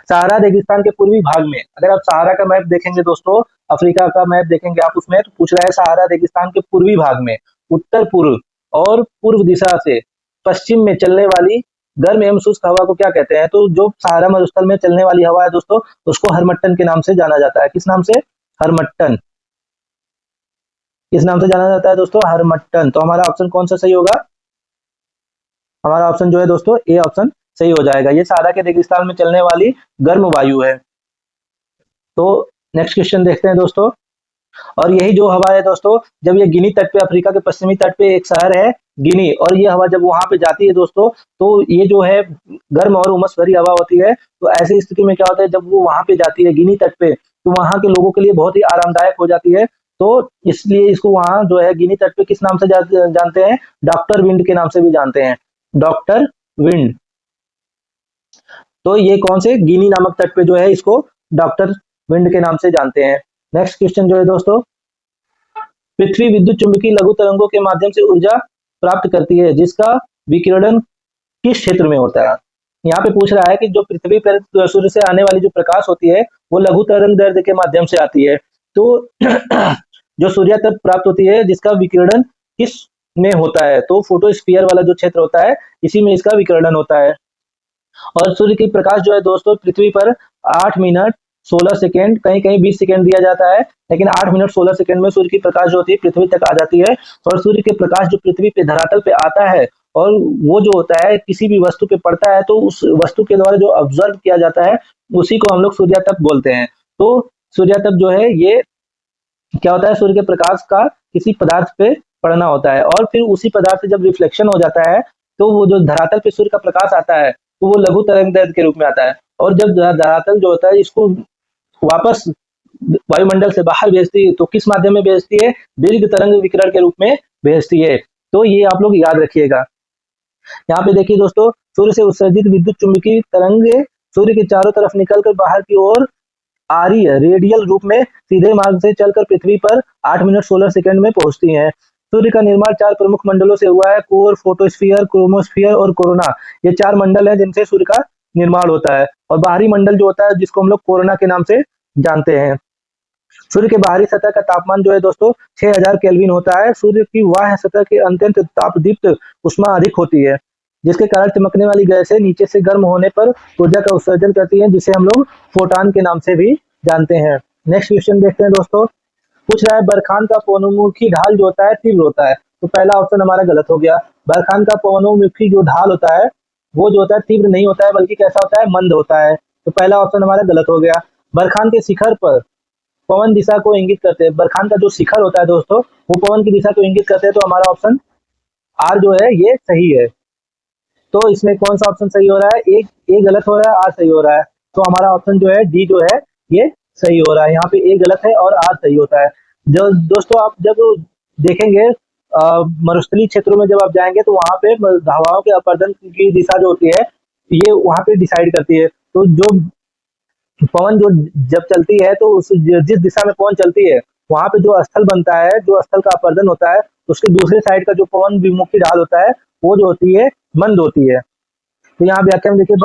सहारा रेगिस्तान के पूर्वी भाग में, अगर आप सहारा का मैप देखेंगे दोस्तों, अफ्रीका का मैप देखेंगे आप, उसमें तो पूछ रहा है सहारा रेगिस्तान के पूर्वी भाग में उत्तर पूर्व और पूर्व दिशा से पश्चिम में चलने वाली गर्म एवं शुष्क हवा को क्या कहते हैं? तो जो सहारा मरुस्थल में चलने वाली हवा है दोस्तों, उसको हरमट्टन के नाम से जाना जाता है। किस नाम से? हरमट्टन। किस नाम से जाना जाता है दोस्तों? हरमट्टन। तो हमारा ऑप्शन कौन सा सही होगा? हमारा ऑप्शन जो है दोस्तों ए ऑप्शन सही हो जाएगा। ये सहारा के रेगिस्तान में चलने वाली गर्म वायु है। तो नेक्स्ट क्वेश्चन देखते हैं दोस्तों, और यही जो हवा है दोस्तों, जब ये गिनी तट पे, अफ्रीका के पश्चिमी तट पे एक शहर है गिनी, और ये हवा जब वहां पे जाती है दोस्तों, तो ये जो है गर्म और उमस भरी हवा होती है। तो ऐसी स्थिति में क्या होता है, जब वो वहां पे जाती है गिनी तट पे, तो वहां के लोगों के लिए बहुत ही आरामदायक हो जाती है। तो इसलिए इसको वहां जो है गिनी तट पे किस नाम से जानते हैं? डॉक्टर विंड के नाम से भी जानते हैं, डॉक्टर विंड। तो ये कौन से गिनी नामक तट पे जो है इसको डॉक्टर विंड के नाम से जानते हैं। नेक्स्ट क्वेश्चन जो है दोस्तों, पृथ्वी विद्युत चुंबकीय लघु तरंगों के माध्यम से ऊर्जा प्राप्त करती है, जिसका विकिरण किस क्षेत्र में होता है? यहाँ पे पूछ रहा है कि जो पृथ्वी पर सूर्य से आने वाली जो प्रकाश होती है वो लघु तरंग दैर्ध्य के माध्यम से आती है। तो जो सूर्य तक प्राप्त होती है जिसका विकिरण किस में होता है? तो फोटोस्फीयर वाला जो क्षेत्र होता है इसी में इसका विकिरण होता है। और सूर्य की प्रकाश जो है दोस्तों पृथ्वी पर 8 मिनट 16 सेकेंड, कहीं कहीं 20 सेकेंड दिया जाता है, लेकिन 8 मिनट 16 सेकेंड में सूर्य की प्रकाश जो होती है पृथ्वी तक आ जाती है। और सूर्य के प्रकाश जो पृथ्वी पे धरातल पे आता है और वो जो होता है किसी भी वस्तु पे पड़ता है, तो उस वस्तु के द्वारा जो ऑब्जर्व किया जाता है उसी को हम लोग सूर्यातप बोलते हैं। तो सूर्यातप जो है ये क्या होता है, सूर्य के प्रकाश का किसी पदार्थ पे पड़ना होता है और फिर उसी पदार्थ से जब रिफ्लेक्शन हो जाता है तो वो जो धरातल पे सूर्य का प्रकाश आता है तो वो लघु तरंग दैर्ध्य के रूप में आता है। और जब धरातल जो होता है इसको वापस वायुमंडल से बाहर भेजती है तो किस माध्यम में भेजती है, दीर्घ तरंग विकिरण के रूप में भेजती है। तो ये आप लोग याद रखिएगा। यहाँ पे देखिए दोस्तों, सूर्य से उत्सर्जित विद्युत चुंबकीय तरंगे सूर्य के चारों तरफ निकलकर बाहर की ओर आ रही है, रेडियल रूप में सीधे मार्ग से चलकर पृथ्वी पर 8 मिनट 16 सेकंड में पहुंचती हैं। सूर्य का निर्माण 4 प्रमुख मंडलों से हुआ है, कोर, फोटोस्फीयर, क्रोमोस्फीयर और कोरोना। ये 4 मंडल हैं जिनसे सूर्य का निर्माण होता है। और बाहरी मंडल जो होता है जिसको हम लोग कोरोना के नाम से जानते हैं। सूर्य के बाहरी सतह का तापमान जो है दोस्तों 6000 केल्विन होता है। सूर्य की बाह्य सतह के अत्यंत तापदीप्त उष्मा अधिक होती है, जिसके कारण चमकने वाली गैसें नीचे से गर्म होने पर ऊर्जा का उत्सर्जन करती हैं, जिसे हम लोग फोटान के नाम से भी जानते हैं। नेक्स्ट क्वेश्चन देखते हैं दोस्तों। पूछ रहा है बरखान का पवनमुखी ढाल जो होता है तीव्र होता है। तो पहला ऑप्शन हमारा गलत हो गया। बरखान का पवनमुखी जो ढाल होता है वो जो होता है तीव्र नहीं होता है, बल्कि कैसा होता है, मंद होता है। तो पहला ऑप्शन हमारा गलत हो गया। बरखान के शिखर पर पवन दिशा को इंगित करते हैं। बरखान का जो शिखर होता है दोस्तों वो पवन की दिशा को इंगित करते हैं। तो हमारा ऑप्शन आर जो है ये सही है। तो इसमें कौन सा ऑप्शन सही हो रहा है, एक ए गलत हो रहा है, आर सही हो रहा है। तो हमारा ऑप्शन जो है डी जो है ये सही हो रहा है। यहाँ पे ए गलत है और आर सही होता है। जो दोस्तों आप जब देखेंगे मरुस्थलीय क्षेत्रों में जब आप जाएंगे तो वहां पे हवाओं के अपर्दन की दिशा जो होती है ये वहां पे डिसाइड करती है। तो जो पवन जो जब चलती है तो उस जिस दिशा में पवन चलती है वहां पे जो स्थल बनता है, जो स्थल का अपर्दन होता है, उसके दूसरे साइड का जो पवन विमुखी ढाल होता है वो जो होती है मंद होती है। तो यहाँ व्याख्या में देखिए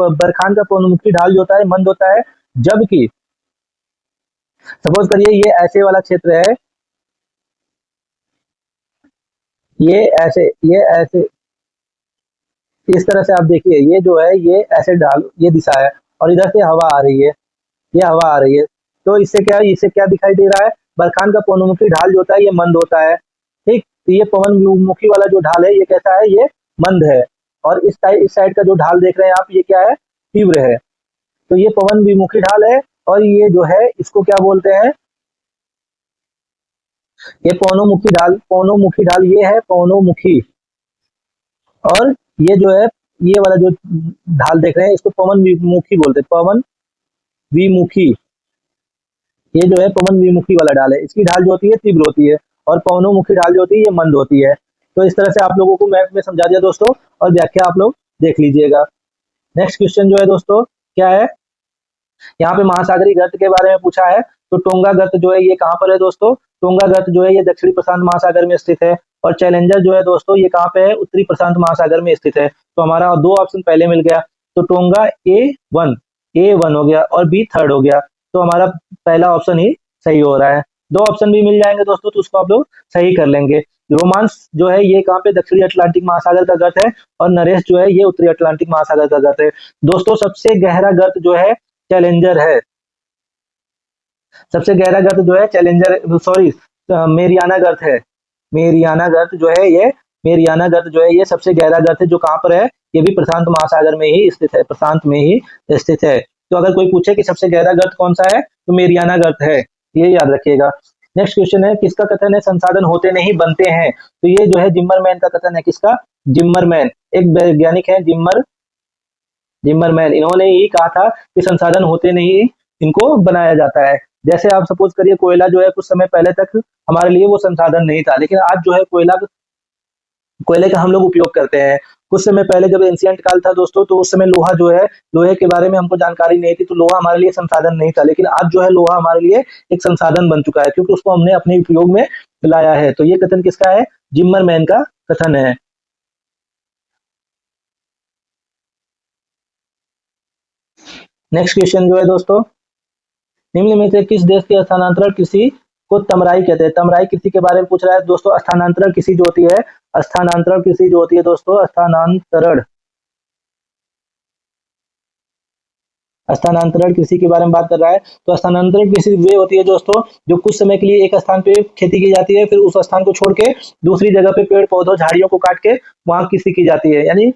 बरखान का पवनमुखी ढाल जो होता है मंद होता है, जबकि सपोज करिए ये ऐसे वाला क्षेत्र है, ये ऐसे इस तरह से आप देखिए ये जो है ये ऐसे ढाल ये दिशा है और इधर से हवा आ रही है, ये हवा आ रही है। तो इससे क्या दिखाई दे रहा है, बरखान का पवनमुखी ढाल जो होता है ये मंद होता है। ठीक, तो ये पवन विमुखी वाला जो ढाल है ये कैसा है, ये मंद है। और इस साइड का जो ढाल देख रहे हैं आप ये क्या है, तीव्र है। तो ये पवन विमुखी ढाल है और ये जो है इसको क्या बोलते हैं, ये पवनोमुखी ढाल ये है पवनोमुखी। और ये जो है ये वाला जो ढाल देख रहे हैं इसको पवन विमुखी बोलते हैं, पवन विमुखी। ये जो है पवन विमुखी वाला ढाल है, इसकी ढाल जो होती है तीव्र होती है और पवनोमुखी ढाल जो होती है ये मंद होती है। तो इस तरह से आप लोगों को मैप में समझा दिया दोस्तों और व्याख्या आप लोग देख लीजिएगा। नेक्स्ट क्वेश्चन जो है दोस्तों क्या है, यहाँ पे महासागरीय गर्त के बारे में पूछा है। तो टोंगा गर्त जो है ये कहाँ पर है दोस्तों, टोंगा गर्त जो है ये दक्षिणी प्रशांत महासागर में स्थित है। और चैलेंजर जो है दोस्तों ये कहाँ पे है, उत्तरी प्रशांत महासागर में स्थित है। तो हमारा 2 ऑप्शन पहले मिल गया। तो टोंगा ए वन हो गया और बी थर्ड हो गया। तो हमारा पहला ऑप्शन ही सही हो रहा है। 2 ऑप्शन भी मिल जाएंगे दोस्तों तो उसको आप लोग सही कर लेंगे। रोमांस जो है ये कहाँ पे, दक्षिणी अटलांटिक महासागर का गर्त है और नरेश जो है ये उत्तरी अटलांटिक महासागर का गर्त है। दोस्तों सबसे गहरा गर्त जो है चैलेंजर है, सबसे गहरा गर्त जो है चैलेंजर सॉरी मेरियाना गर्त है। मेरियाना गर्त जो है ये मेरियाना गर्त जो है ये सबसे गहरा गर्त है, जो कहाँ पर है, ये भी प्रशांत महासागर में ही स्थित है, प्रशांत में ही स्थित है। तो अगर कोई पूछे कि सबसे गहरा गर्त कौन सा है तो मेरियाना गर्त है, ये याद रखिएगा। नेक्स्ट क्वेश्चन है किसका कथन है संसाधन होते नहीं बनते हैं। तो ये जो है जिम्मरमैन का कथन है। किसका, जिम्मरमैन, एक वैज्ञानिक है जिम्मरमैन। इन्होंने ही कहा था कि संसाधन होते नहीं इनको बनाया जाता है। जैसे आप सपोज करिए कोयला जो है कुछ समय पहले तक हमारे लिए वो संसाधन नहीं था, लेकिन आज जो है कोयले का हम लोग उपयोग करते हैं। कुछ समय पहले जब एंशिएंट काल था दोस्तों तो उस समय लोहा जो है, लोहे के बारे में हमको जानकारी नहीं थी, तो लोहा हमारे लिए संसाधन नहीं था। लेकिन आज जो है लोहा हमारे लिए एक संसाधन बन चुका है क्योंकि उसको हमने अपने उपयोग में लाया है। तो ये कथन किसका है, जिम्मरमैन का कथन है। नेक्स्ट क्वेश्चन जो है दोस्तों, निम्न में से किस देश की स्थानांतरण कृषि को तमराई कहते हैं। तमराई कृषि के बारे में पूछ रहा है दोस्तों। स्थानांतरण कृषि जो होती है, स्थानांतरण कृषि जो होती है दोस्तों, स्थानांतरण कृषि के बारे में बात कर रहा है। तो स्थानांतरण कृषि वे होती है दोस्तों जो कुछ समय के लिए एक स्थान पे खेती की जाती है, फिर उस स्थान को छोड़ के दूसरी जगह पे पेड़ पौधों झाड़ियों को काट के वहां कृषि की जाती है। यानी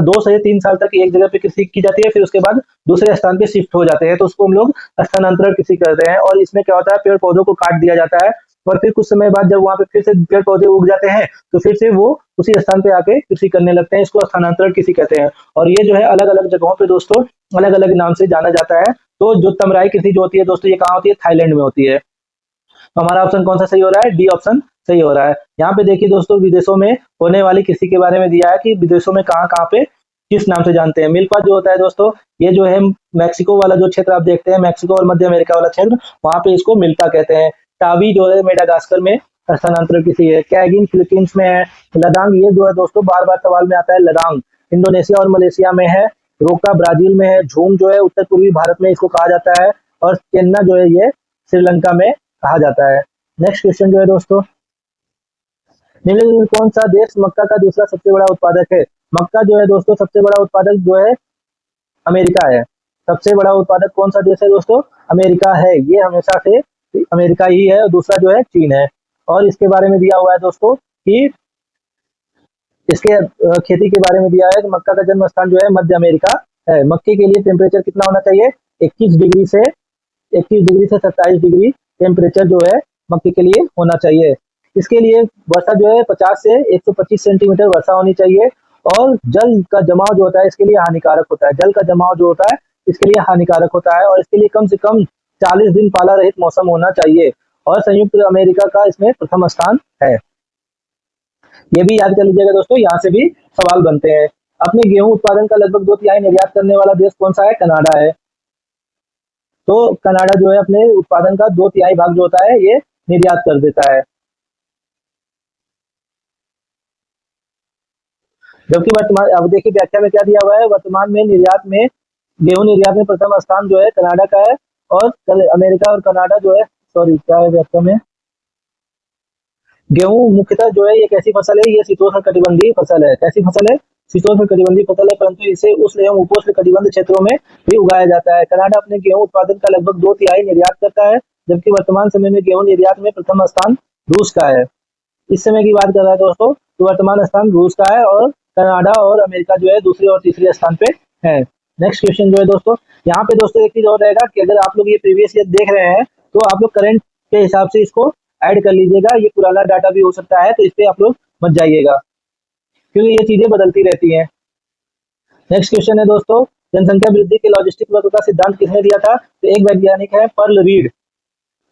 2 से 3 साल तक एक जगह पे कृषि की जाती है, फिर उसके बाद दूसरे स्थान पे शिफ्ट हो जाते हैं, तो उसको हम लोग स्थानांतरण कृषि करते हैं। और इसमें क्या होता है, पेड़ पौधों को काट दिया जाता है और फिर कुछ समय बाद जब वहां पे फिर से पेड़ पौधे उग जाते हैं तो फिर से वो उसी स्थान पे आके कृषि करने लगते हैं। इसको स्थानांतरण कृषि कहते हैं। और ये जो है अलग अलग जगहों पे दोस्तों अलग अलग नाम से जाना जाता है। तो जो तमराई कृषि जो होती है दोस्तों, ये कहाँ होती है, थाईलैंड में होती है। तो हमारा ऑप्शन कौन सा सही हो रहा है, डी ऑप्शन सही हो रहा है। यहाँ पे देखिए दोस्तों, विदेशों में होने वाली कृषि के बारे में दिया है कि विदेशों में कहाँ कहाँ पे किस नाम से जानते हैं। मिल्पा जो होता है दोस्तों, ये जो है मैक्सिको वाला जो क्षेत्र आप देखते हैं, मैक्सिको और मध्य अमेरिका वाला क्षेत्र, वहां पे इसको मिल्पा कहते हैं। टावी जो है मेडागास्कर में स्थानांतरण कृषि है। कैगिन फिलीपींस में है। लदांग ये जो है दोस्तों बार बार सवाल में आता है, लदांग इंडोनेशिया और मलेशिया में है। रोका ब्राजील में है। झूम जो है उत्तर पूर्वी भारत में इसको कहा जाता है। और केन्ना जो है ये श्रीलंका में कहा जाता है। नेक्स्ट क्वेश्चन जो है दोस्तों, निम्नलिखित में कौन सा देश मक्का का दूसरा सबसे बड़ा उत्पादक है। मक्का जो है दोस्तों सबसे बड़ा उत्पादक जो है अमेरिका है। सबसे बड़ा उत्पादक कौन सा देश है दोस्तों, अमेरिका है। ये हमेशा से अमेरिका ही है। और दूसरा जो है चीन है। और इसके बारे में दिया हुआ है दोस्तों कि इसके खेती के बारे में दिया है कि मक्का का जन्म स्थान जो है मध्य अमेरिका है। मक्के के लिए टेम्परेचर कितना होना चाहिए, 21 डिग्री से 27 डिग्री टेम्परेचर जो है मक्के के लिए होना चाहिए। इसके लिए वर्षा जो है 50 से 125 सेंटीमीटर वर्षा होनी चाहिए। और जल का जमाव जो होता है इसके लिए हानिकारक होता है। जल का जमाव जो होता है इसके लिए हानिकारक होता है। और इसके लिए कम से कम 40 दिन पाला रहित मौसम होना चाहिए। और संयुक्त अमेरिका का इसमें प्रथम स्थान है। ये भी याद कर लीजिएगा दोस्तों, यहाँ से भी सवाल बनते हैं। अपने गेहूं उत्पादन का लगभग 2/3 निर्यात करने वाला देश कौन सा है, कनाडा है। तो कनाडा जो है अपने उत्पादन का 2/3 भाग जो होता है ये निर्यात कर देता है। जबकि वर्तमान, अब देखिए व्याख्या में क्या दिया हुआ है, वर्तमान में निर्यात में गेहूं निर्यात में प्रथम स्थान जो है कनाडा का है। और अमेरिका और कनाडा जो है, सॉरी क्या है व्याख्या में, गेहूं मुख्यतः जो है ये कैसी फसल है, ये शीतोष्ण कटिबंधीय फसल है। कैसी फसल है, शीतोष्ण कटिबंधीय फसल है, परंतु इसे उष्ण एवं उपोष्ण कटिबंध क्षेत्रों में भी उगाया जाता है। कनाडा अपने गेहूं उत्पादन का लगभग 2/3 निर्यात करता है। जबकि वर्तमान समय में गेहूं निर्यात में प्रथम स्थान रूस का है। इस समय की बात कर रहा है दोस्तों, तो वर्तमान स्थान रूस का है और कनाडा और अमेरिका जो है दूसरे और तीसरे स्थान पे है। नेक्स्ट क्वेश्चन जो है दोस्तों, यहाँ पे दोस्तों एक चीज और रहेगा कि अगर आप लोग ये प्रीवियस ईयर देख रहे हैं तो आप लोग करंट के हिसाब से इसको ऐड कर लीजिएगा। ये पुराना डाटा भी हो सकता है, तो इस पे आप लोग मत जाइएगा क्योंकि ये चीजें बदलती रहती हैं। नेक्स्ट क्वेश्चन है दोस्तों, जनसंख्या वृद्धि के लॉजिस्टिक वक्र का सिद्धांत किसने दिया था। तो एक वैज्ञानिक है पर्ल रीड।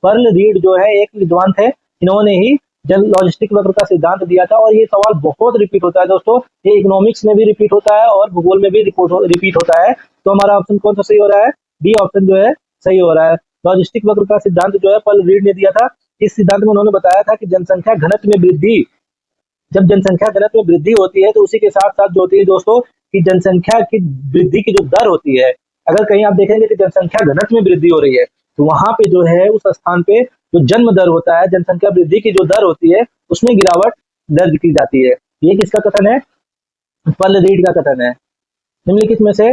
पर्ल रीड जो है एक विद्वान थे, इन्होंने ही जन लॉजिस्टिक वक्र का सिद्धांत दिया था। और ये सवाल बहुत रिपीट होता है दोस्तों, ये इकोनॉमिक्स में भी रिपीट होता है और भूगोल में भी रिपीट होता है। तो हमारा ऑप्शन कौन सा सही हो रहा है, डी ऑप्शन जो है सही हो रहा है। लॉजिस्टिक वक्र का सिद्धांत जो है पर्ल रीड ने दिया था। इस सिद्धांत में उन्होंने बताया था कि जनसंख्या घनत्व में वृद्धि, जब जनसंख्या घनत्व में वृद्धि होती है तो उसी के साथ साथ जो होती है दोस्तों कि जनसंख्या की वृद्धि की जो दर होती है, अगर कहीं आप देखेंगे कि जनसंख्या घनत्व में वृद्धि हो रही है तो वहां पे जो है उस स्थान पे जो जन्म दर होता है, जनसंख्या वृद्धि की जो दर होती है उसमें गिरावट दर्ज की जाती है। ये किसका कथन है, पर्ल रीड का कथन है। निम्नलिखित में से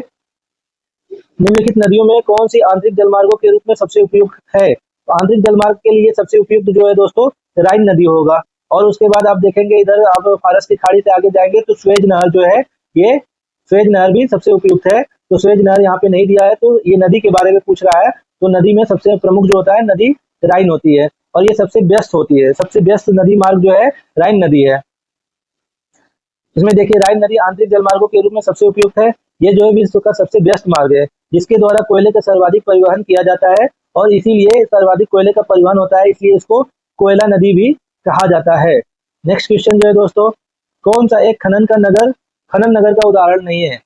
निम्नलिखित नदियों में कौन सी आंतरिक जलमार्गों के रूप में सबसे उपयुक्त है। तो आंतरिक जलमार्ग के लिए सबसे उपयुक्त जो है दोस्तों राइन नदी होगा। और उसके बाद आप देखेंगे इधर आप फारस की खाड़ी से आगे जाएंगे तो स्वेज नहर जो है, ये स्वेज नहर भी सबसे उपयुक्त है। तो स्वेज नहर यहाँ पे नहीं दिया है, तो ये नदी के बारे में पूछ रहा है। तो नदी में सबसे प्रमुख जो होता है नदी राइन होती है और ये सबसे व्यस्त होती है। सबसे व्यस्त नदी मार्ग जो है राइन नदी है। इसमें देखिए राइन नदी आंतरिक जलमार्गों के रूप में सबसे उपयुक्त है। ये जो है विश्व का सबसे व्यस्त मार्ग है जिसके द्वारा कोयले का सर्वाधिक परिवहन किया जाता है। और इसीलिए सर्वाधिक कोयले का परिवहन होता है, इसलिए इसको कोयला नदी भी कहा जाता है। नेक्स्ट क्वेश्चन जो है दोस्तों, कौन सा एक खनन नगर का उदाहरण नहीं है।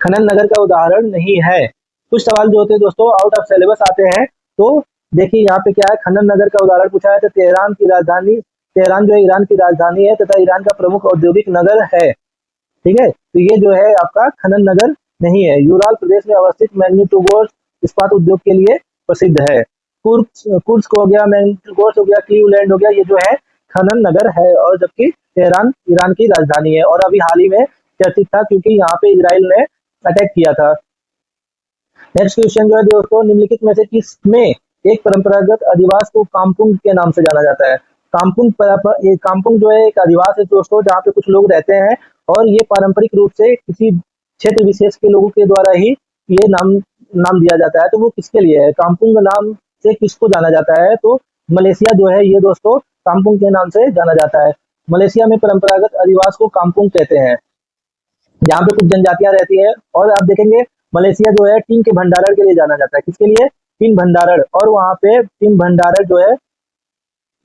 खनन नगर का उदाहरण नहीं है। कुछ सवाल जो होते हैं दोस्तों आउट ऑफ सिलेबस आते हैं। तो देखिए यहाँ पे क्या है, खनन नगर का उदाहरण पूछा है। तो तेहरान जो है ईरान की राजधानी है तथा ईरान का प्रमुख औद्योगिक नगर है। ठीक है, तो ये जो है आपका खनन नगर नहीं है। यूराल प्रदेश में अवस्थित मैग्निटोगोर्स्क इस्पात उद्योग के लिए प्रसिद्ध है। कुर्स्क हो गया, मैग्निटोगोर्स्क हो गया, क्लीवलैंड हो गया, ये जो है खनन नगर है। और जबकि तेहरान ईरान की राजधानी है। और अभी हाल ही में चर्चित था क्योंकि यहाँ पे इजराइल ने अटैक किया था। नेक्स्ट क्वेश्चन जो है दोस्तों, निम्नलिखित में से किसमें एक परंपरागत अधिवास को कामपुंग के नाम से जाना जाता है? कामपुंग जो है एक अधिवास है दोस्तों, जहाँ पे कुछ लोग रहते हैं और ये पारंपरिक रूप से किसी क्षेत्र विशेष के लोगों के द्वारा ही ये नाम दिया जाता है। तो वो किसके लिए है? कामपुंग नाम से किसको जाना जाता है? तो मलेशिया जो है ये दोस्तों कामपुंग के नाम से जाना जाता है। मलेशिया में परंपरागत अधिवास को कामपुंग कहते हैं, जहाँ पे कुछ जनजातियां रहती है। और आप देखेंगे मलेशिया जो है टीम के भंडारण के लिए जाना जाता है। किसके लिए? टीम भंडारण। और वहाँ पे टीम भंडारण जो है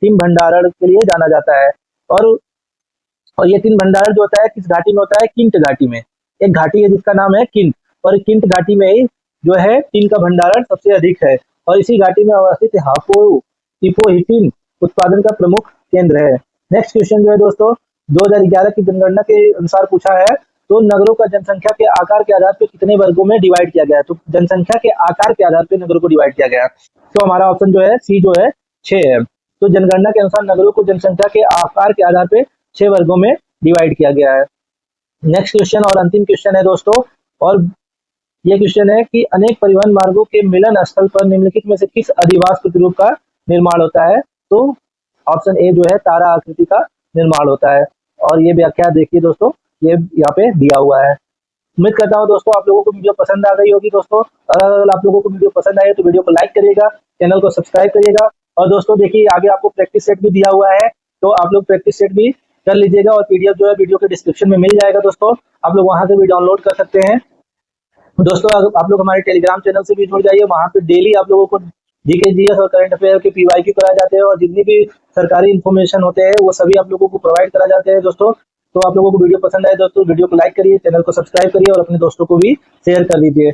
टीम भंडारण के लिए जाना जाता है। और ये टीम भंडारण जो होता है किस घाटी में होता है? किंट घाटी में। एक घाटी है जिसका नाम है किंट, और किंट घाटी में ही जो है टीम का भंडारण सबसे अधिक है। और इसी घाटी में अवस्थित हापो हिटिन उत्पादन का प्रमुख केंद्र है। नेक्स्ट क्वेश्चन जो है दोस्तों, 2011 की जनगणना के अनुसार पूछा है, तो नगरों का जनसंख्या के आकार के आधार पर कितने वर्गों में डिवाइड किया गया है? तो जनसंख्या के आकार के आधार पर नगरों को डिवाइड किया गया है। तो हमारा ऑप्शन जो है सी जो है 6 है। तो जनगणना के अनुसार नगरों को जनसंख्या के आकार के आधार पर 6 वर्गों में डिवाइड किया गया है। नेक्स्ट क्वेश्चन और अंतिम क्वेश्चन है दोस्तों, और ये क्वेश्चन है कि अनेक परिवहन मार्गों के मिलन स्थल पर निम्नलिखित में से किस अधिवास प्रतिरूप का निर्माण होता है? तो ऑप्शन ए जो है तारा आकृति का निर्माण होता है। और ये व्याख्या देखिए दोस्तों, ये यहाँ पे दिया हुआ है। उम्मीद करता हूँ दोस्तों आप लोगों को वीडियो पसंद आ गई होगी दोस्तों। अगर आप लोगों को वीडियो पसंद आए तो वीडियो को लाइक करिएगा, चैनल को सब्सक्राइब करिएगा। और दोस्तों देखिए आगे आपको प्रैक्टिस सेट भी दिया हुआ है, तो आप लोग प्रैक्टिस सेट भी कर लीजिएगा। और पीडीएफ जो है वीडियो के डिस्क्रिप्शन में मिल जाएगा दोस्तों, आप लोग वहां से भी डाउनलोड कर सकते हैं। दोस्तों आप लोग हमारे टेलीग्राम चैनल से भी जुड़ जाइए, वहां पे डेली आप लोगों को जीके जीएस और करंट अफेयर के पीवाईक्यू कराए जाते हैं, और जितनी भी सरकारी इन्फॉर्मेशन होते हैं वो सभी आप लोगों को प्रोवाइड करा जाते हैं दोस्तों। तो आप लोगों को वीडियो पसंद आए दोस्तों वीडियो को लाइक करिए, चैनल को सब्सक्राइब करिए और अपने दोस्तों को भी शेयर कर दीजिए।